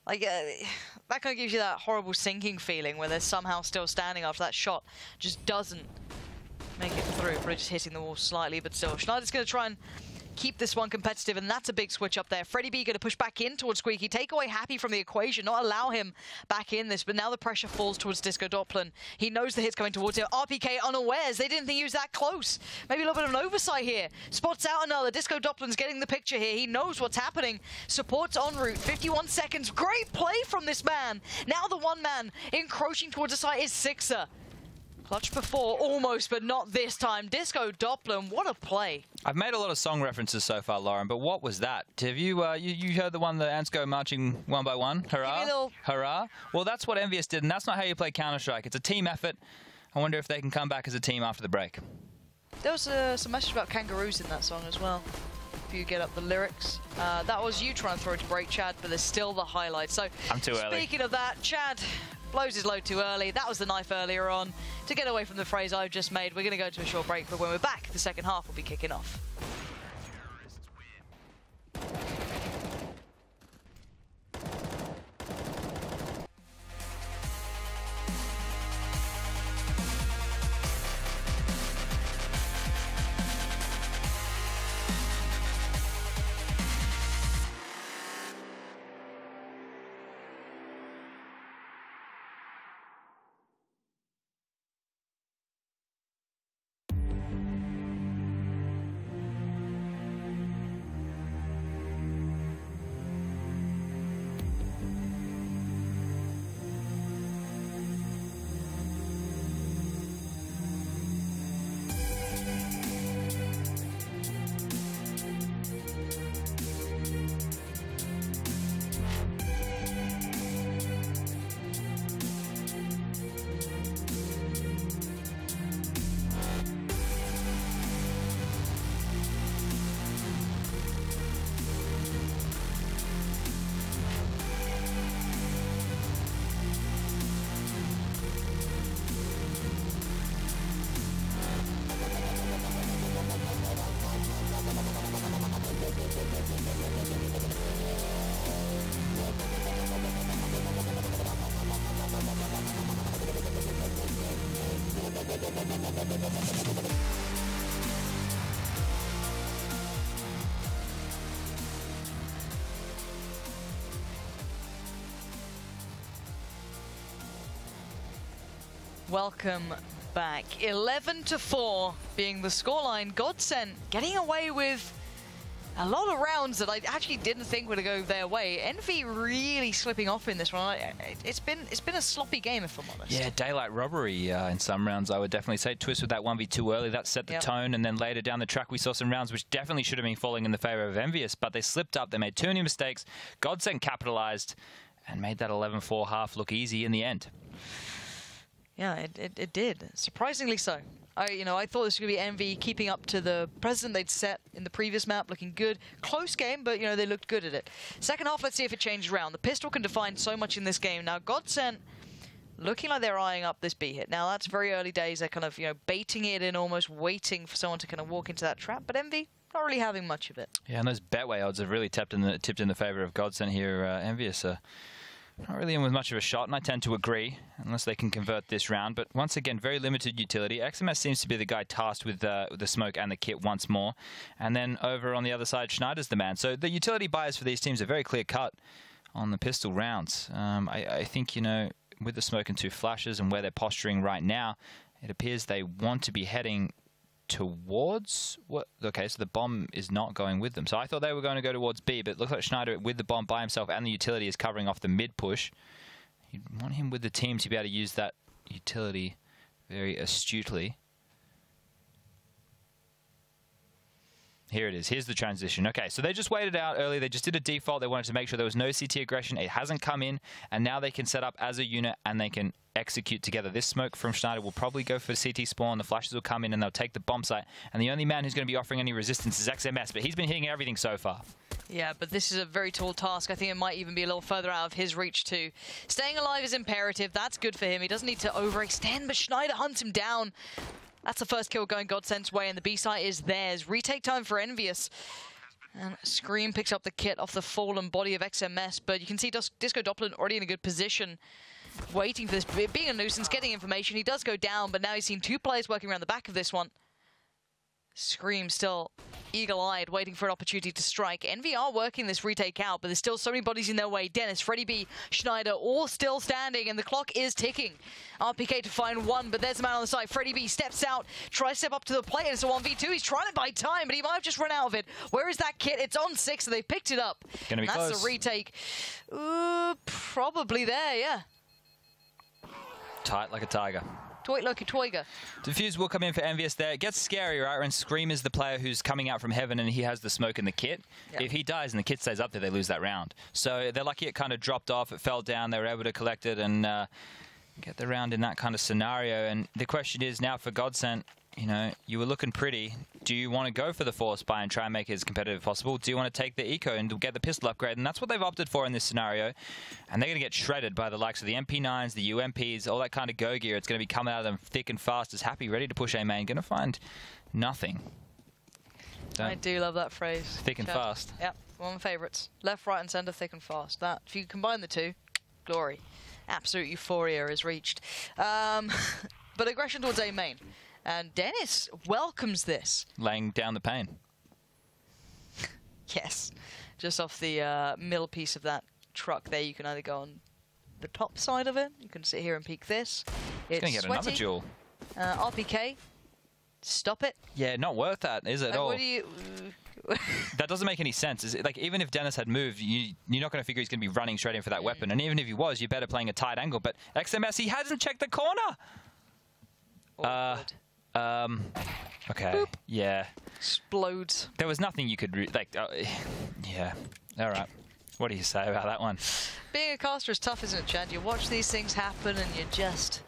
Like, that kind of gives you that horrible sinking feeling where they're somehow still standing after that shot. Just doesn't make it through. Probably just hitting the wall slightly, but still. Schneider's going to try and keep this one competitive, and that's a big switch up there. Freddie B going to push back in towards Squeaky, take away Happy from the equation, not allow him back in this, but now the pressure falls towards Disco Doppler. He knows the hit's coming towards him. RPK unawares. They didn't think he was that close. Maybe a little bit of an oversight here. Spots out another. Disco Doppler's getting the picture here. He knows what's happening. Support's en route. 51 seconds. Great play from this man. Now the one man encroaching towards the site is Sixer. Clutch before, almost, but not this time. Disco Doppler, what a play. I've made a lot of song references so far, Lauren, but what was that? Have you you heard the one, the ants go marching one by one? Hurrah, hurrah. Well, that's what EnVyUs did, and that's not how you play Counter-Strike. It's a team effort. I wonder if they can come back as a team after the break. There was some message about kangaroos in that song as well. If you get up the lyrics. That was you trying to throw it to break, Chad, but there's still the highlight. So, I'm too early. Speaking of that, Chad blows his load too early. That was the knife earlier on. To get away from the phrase I've just made, we're going to go to a short break, but when we're back, the second half will be kicking off. Welcome back. 11-4 being the scoreline. GODSENT getting away with a lot of rounds that I actually didn't think would go their way. Envy really slipping off in this one. It's been a sloppy game, if I'm honest. Yeah, daylight robbery in some rounds, I would definitely say. Twist with that 1v2 early, that set the tone, and then later down the track we saw some rounds which definitely should have been falling in the favor of EnVyUs, but they slipped up, they made too many mistakes. GODSENT capitalized and made that 11-4 half look easy in the end. Yeah, it did. Surprisingly so. I thought this was going to be Envy keeping up to the precedent they'd set in the previous map, looking good. Close game, but, they looked good at it. Second half, let's see if it changes around. The pistol can define so much in this game. Now, GODSENT looking like they're eyeing up this B hit. Now, that's very early days. They're kind of, baiting it in, almost waiting for someone to kind of walk into that trap. But Envy, not really having much of it. Yeah, and those betway odds have really tipped in the favor of GODSENT here. EnVyUs not really in with much of a shot, and I tend to agree, unless they can convert this round. But once again, very limited utility. XMS seems to be the guy tasked with the smoke and the kit once more. And then over on the other side, Schneider's the man. So the utility bias for these teams are very clear-cut on the pistol rounds. I think, with the smoke and 2 flashes and where they're posturing right now, it appears they want to be heading towards what? Okay, so the bomb is not going with them. So I thought they were going to go towards B, but it looks like Schneider with the bomb by himself and the utility is covering off the mid push. You'd want him with the team to be able to use that utility very astutely. Here it is. Here's the transition. Okay, so they just waited out early. They just did a default. They wanted to make sure there was no CT aggression. It hasn't come in, and now they can set up as a unit and they can execute together. This smoke from Schneider will probably go for CT spawn. The flashes will come in and they'll take the bomb site. And the only man who's going to be offering any resistance is XMS, but he's been hitting everything so far. Yeah, but this is a very tall task. I think it might even be a little further out of his reach too. Staying alive is imperative. That's good for him. He doesn't need to overextend, but Schneider hunts him down. That's the first kill going GODSENT's way, and the B site is theirs. Retake time for EnVyUs. And Scream picks up the kit off the fallen body of XMS, but you can see Disco Doppler already in a good position, waiting for this, being a nuisance, getting information. He does go down, but now he's seen 2 players working around the back of this one. Scream still eagle-eyed, waiting for an opportunity to strike. Envy are working this retake out, but there's still so many bodies in their way. Dennis, Freddy B, Schneider, all still standing, and the clock is ticking. RPK to find one, but there's a man on the side. Freddy B steps out, tries to step up to the plate, and it's a 1v2. He's trying to buy time, but he might have just run out of it. Where is that kit? It's on 6, so they picked it up. Gonna be close. That's a retake. Probably there, yeah. Tight like a tiger. Toiga. Defuse will come in for EnVyUs there. It gets scary, right? When Scream is the player who's coming out from heaven and he has the smoke and the kit. Yep. If he dies and the kit stays up there, they lose that round. So they're lucky it kind of dropped off. It fell down. They were able to collect it and get the round in that kind of scenario. And the question is now for GODSENT, you were looking pretty. Do you want to go for the force buy and try and make it as competitive as possible? Do you want to take the eco and get the pistol upgrade? And that's what they've opted for in this scenario. And they're going to get shredded by the likes of the MP9s, the UMPs, all that kind of go gear. It's going to be coming out of them thick and fast as Happy, ready to push A main. Going to find nothing. I do love that phrase. Thick and fast. Yep, one of my favourites. Left, right and centre, thick and fast. That, if you combine the two, glory. Absolute euphoria is reached. But aggression towards A main. And Dennis welcomes this. Laying down the pain. Yes. Just off the middle piece of that truck there, you can either go on the top side of it. You can sit here and peek this. It's going to get another duel. RPK. Stop it. Yeah, not worth that, is it? What do you... That doesn't make any sense. Is it, like, even if Dennis had moved, you're not going to figure he's going to be running straight in for that weapon. And even if he was, you're better playing a tight angle. But XMS, he hasn't checked the corner. Okay. Boop. Yeah. Explodes. There was nothing you could yeah. All right. What do you say about that one? Being a caster is tough, isn't it, Chad? You watch these things happen and you're just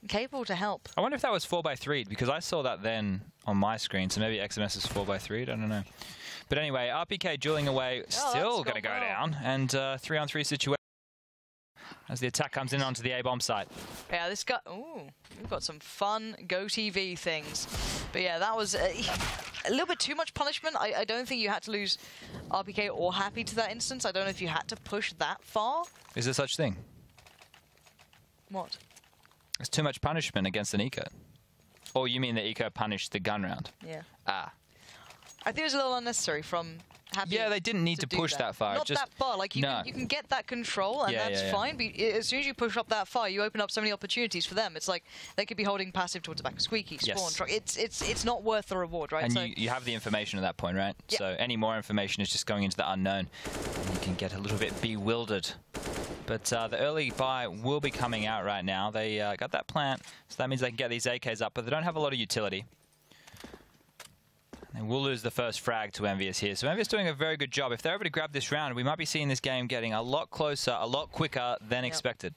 incapable to help. I wonder if that was 4x3 because I saw that then on my screen. So maybe XMS is 4x3. I don't know. But anyway, RPK dueling away, still going to go down, and 3-on-3 situation. As the attack comes in onto the A-bomb site. Yeah, this guy... Ooh, we've got some fun GoTV things. But yeah, that was a little bit too much punishment. I don't think you had to lose RPK or Happy to that instance. I don't know if you had to push that far. Is there such thing? What? It's too much punishment against an eco. Or you mean the eco punished the gun round? Yeah. Ah. I think it was a little unnecessary from Happy. Yeah, they didn't need to push that far. Not that far. Like, you can get that control, and that's fine. But as soon as you push up that far, you open up so many opportunities for them. It's like they could be holding passive towards the back of Squeaky, Spawn, Truck. It's not worth the reward, right? And so you have the information at that point, right? Yeah. So any more information is just going into the unknown. And you can get a little bit bewildered. But the early buy will be coming out right now. They got that plant, so that means they can get these AKs up, but they don't have a lot of utility. And we'll lose the first frag to EnVyUs here. So EnVyUs doing a very good job. If they're able to grab this round, we might be seeing this game getting a lot closer, a lot quicker than expected.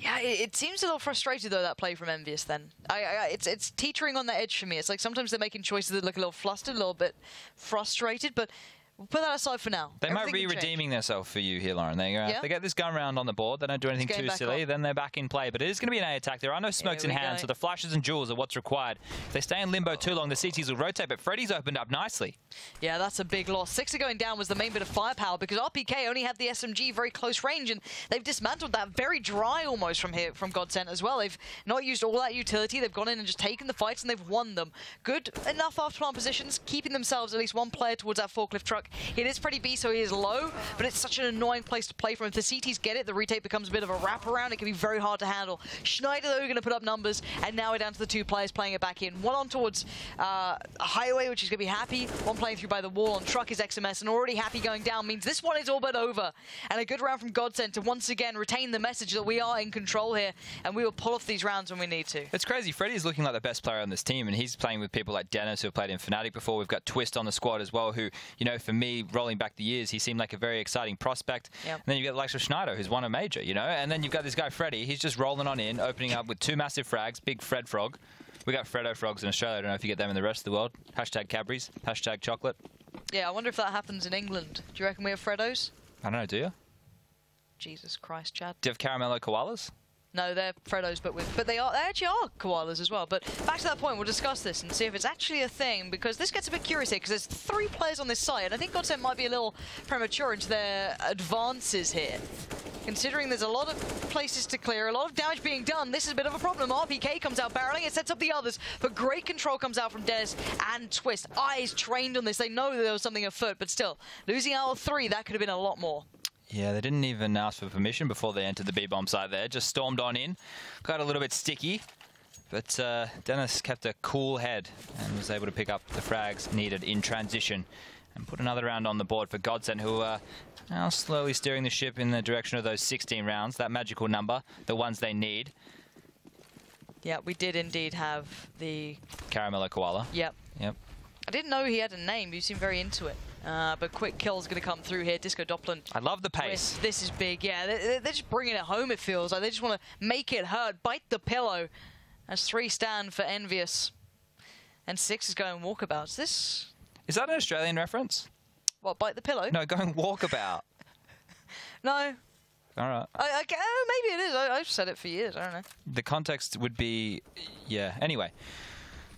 Yeah, it seems a little frustrated, though, that play from EnVyUs then. It's teetering on the edge for me. It's like sometimes they're making choices that look a little flustered, a little bit frustrated, but we'll put that aside for now. They might be redeeming themselves for you here, Lauren. They get this gun round on the board. They don't do anything too silly. Then they're back in play. But it is going to be an A attack. There are no smokes in hand, so the flashes and jewels are what's required. If they stay in limbo too long, the CTs will rotate. But Freddy's opened up nicely. Yeah, that's a big loss. Sixer going down was the main bit of firepower because RPK only had the SMG very close range, and they've dismantled that very dry almost from GODSENT as well. They've not used all that utility. They've gone in and just taken the fights, and they've won them. Good enough after plant positions, keeping themselves at least one player towards that forklift truck. It is pretty so he is low, but it's such an annoying place to play from. If the CTs get it, the retake becomes a bit of a wraparound. It can be very hard to handle. Schneider, though, going to put up numbers, and now we're down to the two players playing it back in. One on towards a highway, which is going to be Happy. One playing through by the wall on truck is XMS, and already Happy going down means this one is all but over. And a good round from GODSENT to once again retain the message that we are in control here, and we will pull off these rounds when we need to. It's crazy. Freddy's looking like the best player on this team, and he's playing with people like Dennis, who have played in Fnatic before. We've got Twist on the squad as well, who, you know, for me, rolling back the years, he seemed like a very exciting prospect. And then you've got the likes of Schneider, who's won a major, you know, and then you've got this guy Freddy. He's just rolling on in, opening up with two massive frags, big Fred Frog. We got Freddo Frogs in Australia. I don't know if you get them in the rest of the world. Hashtag Cadbury's, hashtag chocolate. Yeah, I wonder if that happens in England. Do you reckon we have Freddos? I don't know, do you? Jesus Christ, Chad. Do you have caramello koalas? No, they're Freddos, but they actually are koalas as well. But back to that point, we'll discuss this and see if it's actually a thing, because this gets a bit curious here, because there's three players on this side, and I think GODSENT might be a little premature into their advances here. Considering there's a lot of places to clear, a lot of damage being done, this is a bit of a problem. RPK comes out barreling, it sets up the others, but great control comes out from Dennis and Twist. Eyes trained on this, they know that there was something afoot, but still, losing out of 3, that could have been a lot more. Yeah, they didn't even ask for permission before they entered the B-bomb site there. Just stormed on in. Got a little bit sticky. But Dennis kept a cool head and was able to pick up the frags needed in transition and put another round on the board for GODSENT, who are now slowly steering the ship in the direction of those 16 rounds, that magical number, the ones they need. Yeah, we did indeed have the... Caramello Koala. Yep. Yep. I didn't know he had a name. You seem very into it. But quick kill's going to come through here. Disco Doppler. I love the pace. This is big. Yeah, they're just bringing it home, it feels. Like they just want to make it hurt. Bite the pillow. That's 3 stand for EnVyUs. And 6 is going walkabouts. This... Is that an Australian reference? What, bite the pillow? No, going walkabout. No. All right. Maybe it is. I've said it for years. I don't know. The context would be... Yeah. Anyway.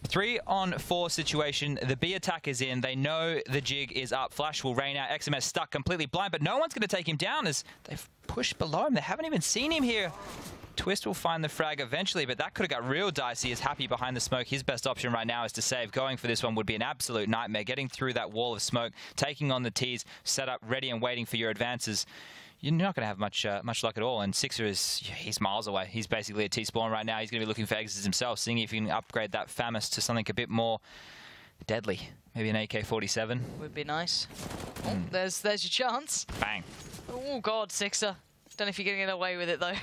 3-on-4 situation. The B attack is in. They know the jig is up. Flash will rain out. XMS stuck completely blind, but no one's going to take him down as they've pushed below him. They haven't even seen him here. Twist will find the frag eventually, but that could have got real dicey. Is Happy behind the smoke. His best option right now is to save. Going for this one would be an absolute nightmare. Getting through that wall of smoke, taking on the T's, set up, ready and waiting for your advances. You're not going to have much luck at all. And Sixer he's miles away. He's basically a T-spawn right now. He's going to be looking for exits himself, seeing if he can upgrade that FAMAS to something a bit more deadly. Maybe an AK-47. Would be nice. Oh, there's your chance. Bang. Oh, God, Sixer. Don't know if you're getting it away with it, though.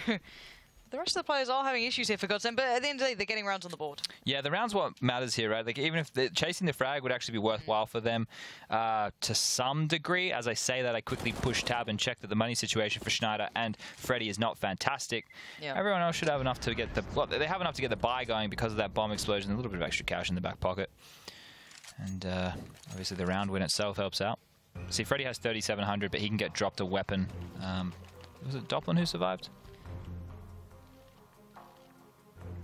The rest of the players are having issues here for GODSENT, but at the end of the day, they're getting rounds on the board. Yeah, the round's what matters here, right? Like, even if chasing the frag would actually be worthwhile for them to some degree. As I say that, I quickly push tab and check that the money situation for Schneider and Freddy is not fantastic. Yeah. Everyone else should have enough to get the... Well, they have enough to get the buy going because of that bomb explosion. A little bit of extra cash in the back pocket. And obviously the round win itself helps out. See, Freddy has 3,700, but he can get dropped a weapon. Was it Doppler who survived?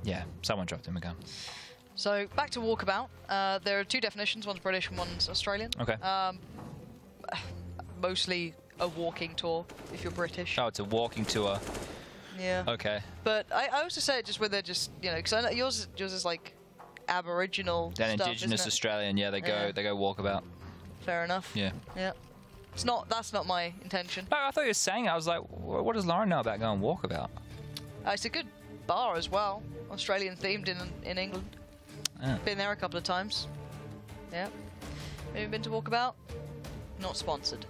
Yeah, someone dropped him a gun. So back to walkabout. There are 2 definitions. One's British and one's Australian. Okay. Mostly a walking tour if you're British. Oh, it's a walking tour. Yeah. Okay. But I also say it just where they're just, you know, because I know yours is like Aboriginal stuff, Indigenous Australian. Yeah, they go walkabout. Fair enough. Yeah. Yeah. It's not. That's not my intention. No, I thought you were saying. I was like, what does Lauren know about going walkabout? It's a good bar as well. Australian themed in England. Oh. Been there a couple of times. Yeah. Maybe been to Walkabout? Not sponsored.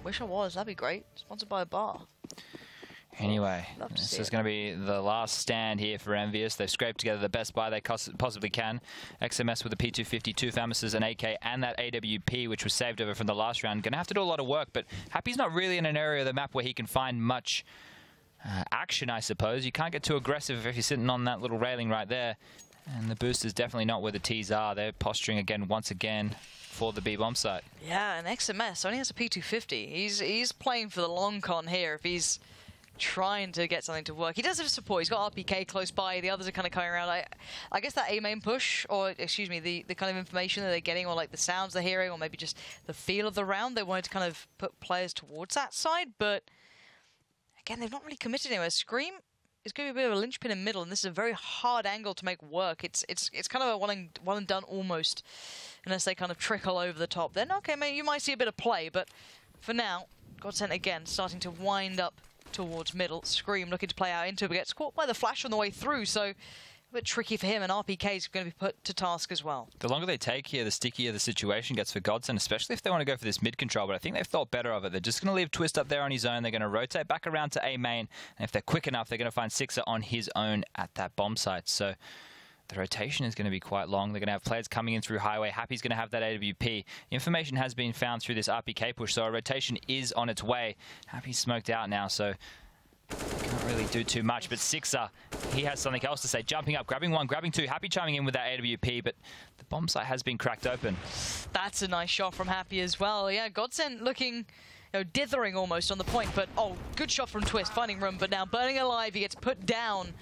Wish I was. That'd be great. Sponsored by a bar. Anyway, Love to this see is it. going to be the last stand here for EnVyUs. They've scraped together the best buy they possibly can. XMS with the P250, 2 Famouses, an AK, and that AWP, which was saved over from the last round. Going to have to do a lot of work, but Happy's not really in an area of the map where he can find much action, I suppose. You can't get too aggressive if you're sitting on that little railing right there. And the boost is definitely not where the T's are. They're posturing again, once again, for the B-bomb site. Yeah, and XMS only has a P250. He's playing for the long con here. If he's trying to get something to work, he does have support. He's got RPK close by. The others are kind of coming around. I guess that A main push, or excuse me, the kind of information that they're getting, or like the sounds they're hearing, or maybe just the feel of the round, they wanted to kind of put players towards that side. But again, they've not really committed anywhere. Scream is going to be a bit of a linchpin in middle, and this is a very hard angle to make work. It's kind of a one and done almost, unless they kind of trickle over the top. Then okay, maybe you might see a bit of play, but for now, GODSENT again starting to wind up towards middle. Scream looking to play out into it, but gets caught by the flash on the way through, so a bit tricky for him, and RPK is going to be put to task as well. The longer they take here, the stickier the situation gets for GODSENT, especially if they want to go for this mid control, but I think they've thought better of it. They're just going to leave Twist up there on his own. They're going to rotate back around to A main, and if they're quick enough, they're going to find Sixer on his own at that bomb site. So the rotation is going to be quite long. They're going to have players coming in through highway. Happy's going to have that AWP. Information has been found through this RPK push, so a rotation is on its way. Happy's smoked out now, so can't really do too much, but Sixer, he has something else to say. Jumping up, grabbing one, grabbing two. Happy chiming in with that AWP, but the bomb site has been cracked open. That's a nice shot from Happy as well. Yeah, GODSENT looking, dithering almost on the point, but oh, good shot from Twist, finding room, but now burning alive, he gets put down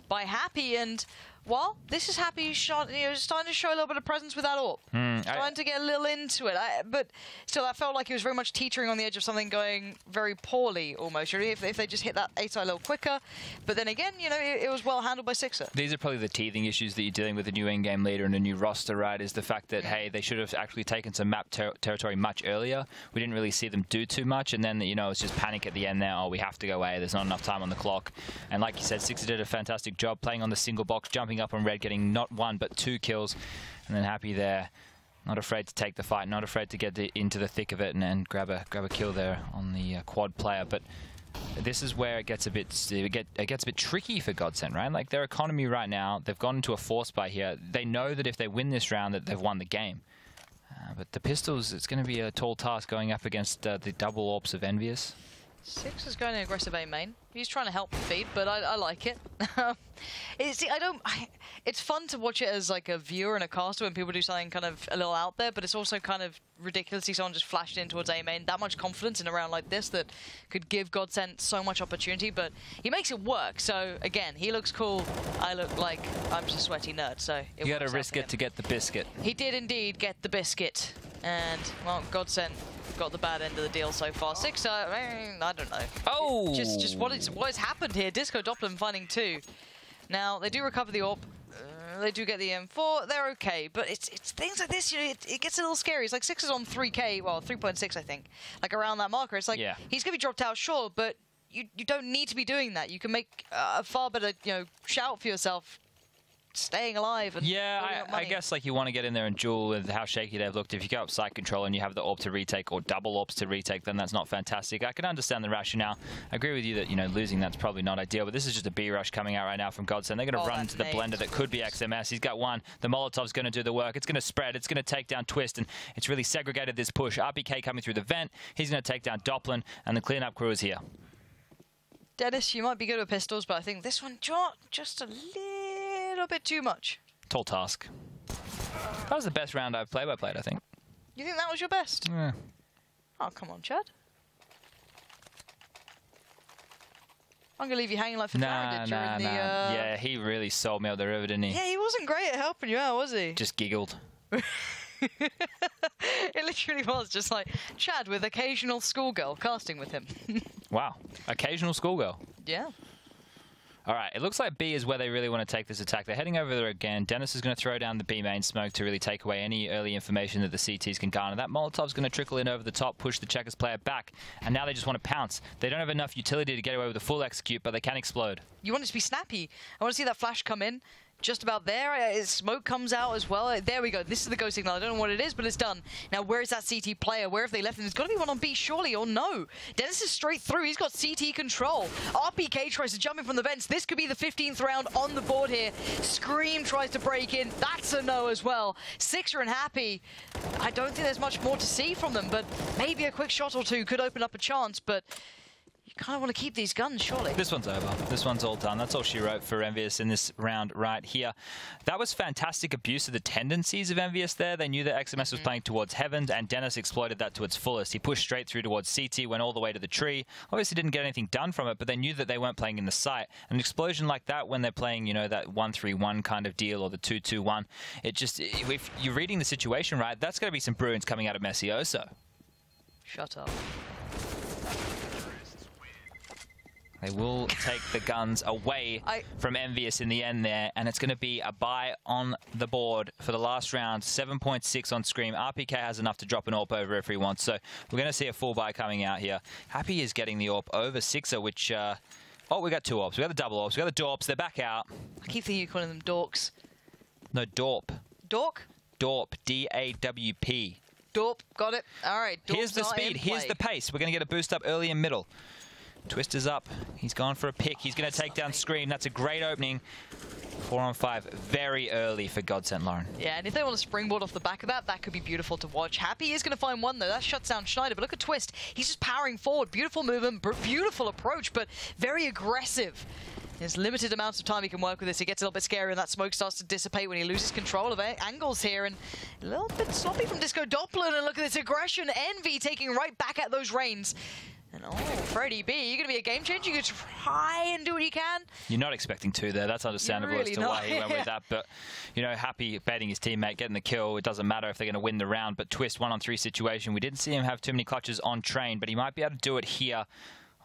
by Happy, and well, this is Happy shot, starting to show a little bit of presence with that AWP. Trying to get a little into it, but still, that felt like he was very much teetering on the edge of something going very poorly, almost. If they just hit that A-side a little quicker, but then again, it was well handled by Sixer. These are probably the teething issues that you're dealing with a new in-game leader and a new roster, right? Is the fact that, hey, they should have actually taken some map territory much earlier. We didn't really see them do too much, and then, it's just panic at the end there. Oh, we have to go away. There's not enough time on the clock. And like you said, Sixer did a fantastic job playing on the single box, jumping up on red, getting not one but 2 kills, and then Happy there, not afraid to take the fight, not afraid to get into the thick of it and grab a kill there on the quad player. But this is where it gets a bit tricky for GODSENT, right? Like their economy right now, they've gone into a force buy here. They know that if they win this round, that they've won the game. But the pistols, it's going to be a tall task going up against the double AWPs of EnVyUs. Six is going aggressive A main. He's trying to help the feed, but I like it. It's fun to watch it as like a viewer and a caster when people do something kind of a little out there, but it's also kind of ridiculous. Someone just flashed in towards A main. That much confidence in a round like this that could give GODSENT so much opportunity, but he makes it work. So again, he looks cool. I look like I'm just a sweaty nerd. So you got to risk it to get the biscuit. He did indeed get the biscuit, and well, GODSENT got the bad end of the deal so far. Sixer, I don't know. Oh! Just what has happened here? Disco Doppler finding 2. Now, they do recover the AWP. They do get the M4. They're okay, but it's things like this, it gets a little scary. It's like Sixer's on 3K, well, 3.6, I think. Like around that marker. It's like, he's going to be dropped out, sure, but you don't need to be doing that. You can make a far better, shout for yourself, staying alive. And I guess like you want to get in there and duel with how shaky they've looked. If you go up site control and you have the AWP to retake or double AWPs to retake, then that's not fantastic. I can understand the rationale. I agree with you that losing that's probably not ideal, but this is just a B rush coming out right now from GODSENT. They're going to run into the blender that could be XMS. He's got one. The Molotov's going to do the work. It's going to spread. It's going to take down Twist, and it's really segregated this push. RPK coming through the vent. He's going to take down Doppler, and the cleanup crew is here. Dennis, you might be good with pistols, but I think this one just a little bit too much. Tall task. That was the best round I've played, I think. You think that was your best? Yeah. Oh, come on, Chad. I'm going to leave you hanging like Fedora did during the... Yeah, he really sold me out the river, didn't he? Yeah, he wasn't great at helping you out, was he? Just giggled. It literally was just like Chad with occasional schoolgirl casting with him. Wow. Occasional schoolgirl. Yeah. All right, it looks like B is where they really want to take this attack. They're heading over there again. Dennis is going to throw down the B main smoke to really take away any early information that the CTs can garner. That Molotov's going to trickle in over the top, push the Checkers player back, and now they just want to pounce. They don't have enough utility to get away with a full execute, but they can explode. You want it to be snappy. I want to see that flash come in. Just about there. Smoke comes out as well. There we go. This is the go signal. I don't know what it is, but it's done. Now, where is that CT player? Where have they left him? There's got to be one on B, surely, or no? Dennis is straight through. He's got CT control. RPK tries to jump in from the vents. This could be the 15th round on the board here. Scream tries to break in. That's a no as well. Sixer and Happy. I don't think there's much more to see from them, but maybe a quick shot or two could open up a chance, but you kind of want to keep these guns, surely. This one's over. This one's all done. That's all she wrote for EnVyUs in this round right here. That was fantastic abuse of the tendencies of EnVyUs there. They knew that XMS was playing towards Heaven, and Dennis exploited that to its fullest. He pushed straight through towards CT, went all the way to the tree. Obviously didn't get anything done from it, but they knew that they weren't playing in the site. An explosion like that when they're playing, you know, that 1-3-1 kind of deal or the 2-2-1, it just, if you're reading the situation right, that's going to be some Bruins coming out of Messioso. Shut up. They will take the guns away from EnVyUs in the end there, and it's going to be a buy on the board for the last round. 7.6 on Scream. RPK has enough to drop an AWP over if he wants, so we're going to see a full buy coming out here. Happy is getting the AWP over Sixer, which... oh, we got two AWPs. We got the double AWPs. We got the Dorps. They're back out. I keep thinking you're calling them dorks. No, Dorp. Dork? Dorp. D-A-W-P. Dorp. Got it. All right. Dorp's Here's the speed. Here's the pace. We're going to get a boost up early and middle. Twist is up. He's gone for a pick. He's going to take down Scream. That's a great opening. 4 on 5. Very early for GODSENT, Lauren. Yeah, and if they want to springboard off the back of that, that could be beautiful to watch. Happy is going to find one, though. That shuts down Schneider. But look at Twist. He's just powering forward. Beautiful movement, beautiful approach, but very aggressive. There's limited amounts of time he can work with this. It gets a little bit scary, and that smoke starts to dissipate when he loses control of angles here. And a little bit sloppy from Disco Doppler. And look at this aggression. Envy taking right back at those reins. And oh, Freddie B, you're going to be a game changer. You can try and do what you can. You're not expecting to there. That's understandable really as to why he went with that. But, you know, Happy baiting his teammate, getting the kill. It doesn't matter if they're going to win the round. But Twist 1-on-3 situation. We didn't see him have too many clutches on train, but he might be able to do it here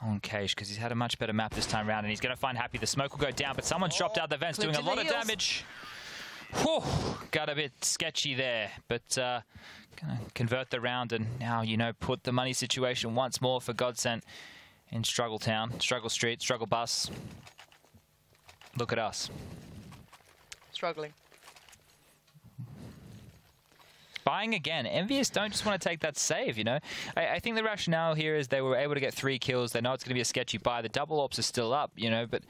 on Cage because he's had a much better map this time around. And he's going to find Happy. The smoke will go down, but someone's dropped out the vents doing a lot of damage. Whew, got a bit sketchy there, but gonna convert the round and now, you know, put the money situation once more for GODSENT in Struggle Town, Struggle Street, Struggle Bus. Look at us. Struggling. Buying again. EnVyUs don't just want to take that save, you know. I think the rationale here is they were able to get 3 kills. They know it's going to be a sketchy buy. The double AWPs are still up, you know, but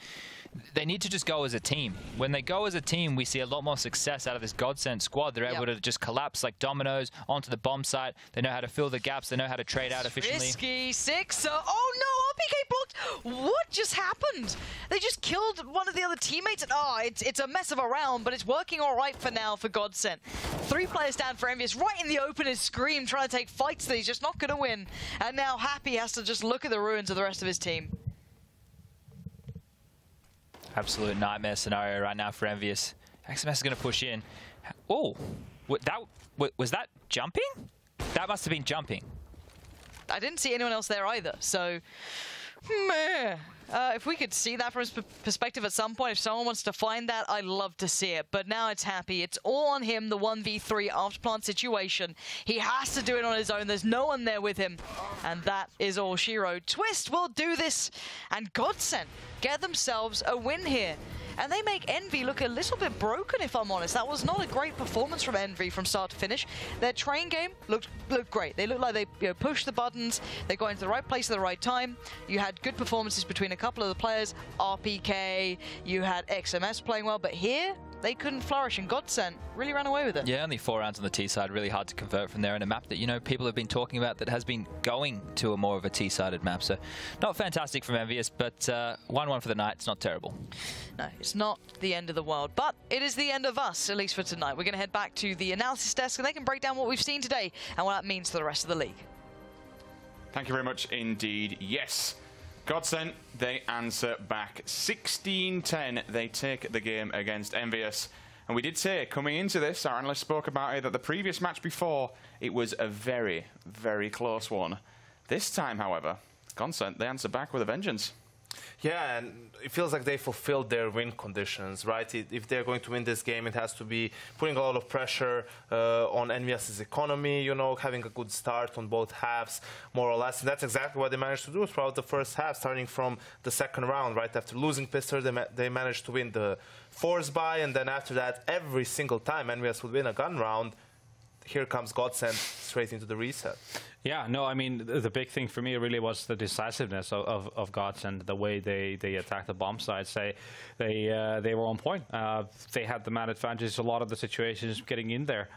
they need to just go as a team. When they go as a team, we see a lot more success out of this GODSENT squad. They're able to just collapse like dominoes onto the bomb site. They know how to fill the gaps. They know how to trade out efficiently. Risky Sixer. Oh no, RPK blocked. What just happened? They just killed one of the other teammates. And, oh, it's a mess of a round, but it's working all right for now for GODSENT. 3 players down for EnVyUs. Right in the open is Scream trying to take fights that he's just not going to win. And now Happy has to just look at the ruins of the rest of his team. Absolute nightmare scenario right now for EnVyUs. XMS is going to push in. Oh, was that jumping? That must have been jumping. I didn't see anyone else there either, so... meh. If we could see that from his perspective at some point, if someone wants to find that, I'd love to see it. But now it's Happy. It's all on him, the 1v3 after plant situation. He has to do it on his own. There's no one there with him. And that is all she wrote. Twist will do this. And GODSENT get themselves a win here. And they make Envy look a little bit broken, if I'm honest. That was not a great performance from Envy from start to finish. Their train game looked great. They looked like they pushed the buttons. They got into the right place at the right time. You had good performances between a couple of the players. RPK, you had XMS playing well. But here, they couldn't flourish, and GODSENT really ran away with it. Yeah, only 4 rounds on the T side. Really hard to convert from there in a map that, you know, people have been talking about that has been going to a more of a T-sided map. So not fantastic from EnVyUs, but 1-1 for the night. It's not terrible. No, it's not the end of the world, but it is the end of us, at least for tonight. We're going to head back to the analysis desk, and they can break down what we've seen today and what that means for the rest of the league. Thank you very much indeed. Yes, GODSENT, they answer back 16-10. They take the game against EnVyUs. And we did say, coming into this, our analyst spoke about it, that the previous match before, it was a very, very close one. This time, however, GODSENT, they answer back with a vengeance. Yeah, and it feels like they fulfilled their win conditions, right? If they're going to win this game, it has to be putting a lot of pressure on EnVyUs' economy, you know, having a good start on both halves, more or less. And that's exactly what they managed to do throughout the first half, starting from the second round, right? After losing Pister, they managed to win the force buy, and then after that, every single time EnVyUs would win a gun round, here comes GODSENT straight into the reset. Yeah, no, I mean, the big thing for me really was the decisiveness of GODSENT, the way they attacked the bomb sites. They were on point. They had the man advantage. A lot of the situations getting in there,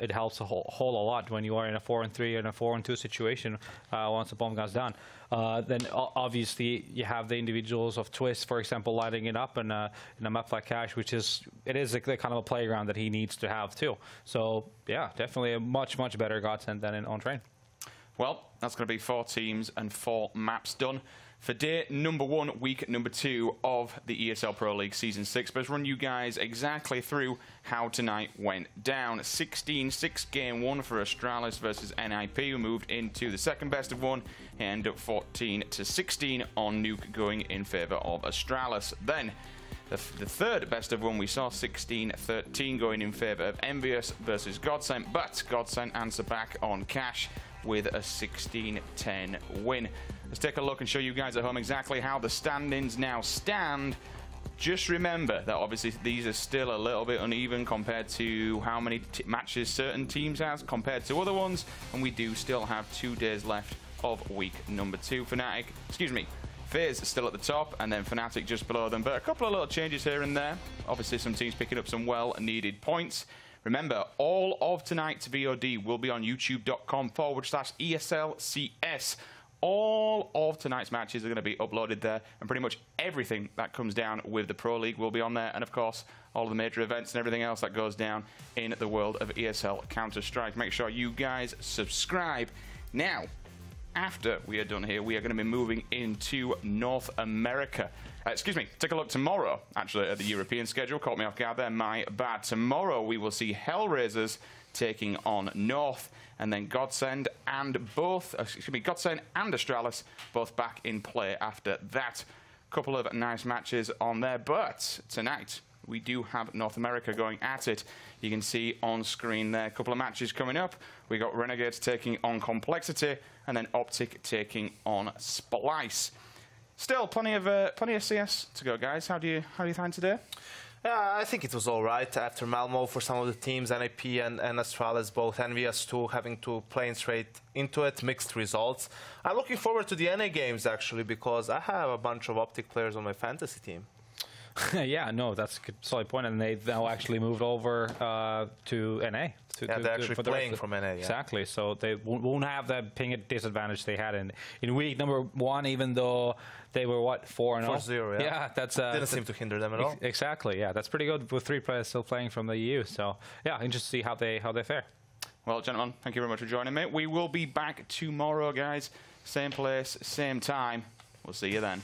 it helps a whole lot when you are in a 4-3 and a 4-2 situation once the bomb goes down. Then obviously you have the individuals of Twist, for example, lighting it up in a map like Cash, which is the kind of a playground that he needs to have too. So yeah, definitely a much better GODSENT than on Train. Well, that's going to be 4 teams and 4 maps done for day number 1, week number 2 of the ESL Pro League Season 6. But let's run you guys exactly through how tonight went down. 16-6 game 1 for Astralis versus NIP, who moved into the second best of 1 and up 14-16 on Nuke, going in favour of Astralis. Then the third best of 1 we saw, 16-13 going in favour of EnVyUs versus GODSENT, but GODSENT answer back on Cash with a 16-10 win. Let's take a look and show you guys at home exactly how the standings now stand. Just remember that obviously these are still a little bit uneven compared to how many matches certain teams have compared to other ones, and we do still have 2 days left of week number 2. FaZe still at the top, and then Fnatic just below them, but a couple of little changes here and there. Obviously some teams picking up some well-needed points. Remember, all of tonight's VOD will be on youtube.com/ESLCS. All of tonight's matches are going to be uploaded there, and pretty much everything that comes down with the Pro League will be on there, and of course, all of the major events and everything else that goes down in the world of ESL Counter-Strike. Make sure you guys subscribe. Now, after we are done here, we are going to be moving into North America. Take a look tomorrow, actually, at the European schedule. Caught me off guard there, my bad. Tomorrow we will see Hellraisers taking on North, and then GODSENT and Astralis both back in play after that. Couple of nice matches on there, but tonight we do have North America going at it. You can see on screen there a couple of matches coming up. We got Renegades taking on Complexity, and then Optic taking on Splice. Still plenty of CS to go, guys. How do you find today? Yeah, I think it was all right after Malmo for some of the teams, NIP and Astralis, both EnVyUs too, having to play straight into it, mixed results. I'm looking forward to the NA games, actually, because I have a bunch of Optic players on my fantasy team. Yeah, no, that's a good solid point, and they've now actually moved over to NA. They're actually playing from NA. Yeah. Exactly, so they won't have that ping disadvantage they had in week number 1, even though they were, what, 4-0? 4-0, yeah. Yeah, that's... didn't seem to hinder them at all. Exactly, yeah, that's pretty good with 3 players still playing from the EU, so yeah, interesting to see how they fare. Well, gentlemen, thank you very much for joining me. We will be back tomorrow, guys. Same place, same time. We'll see you then.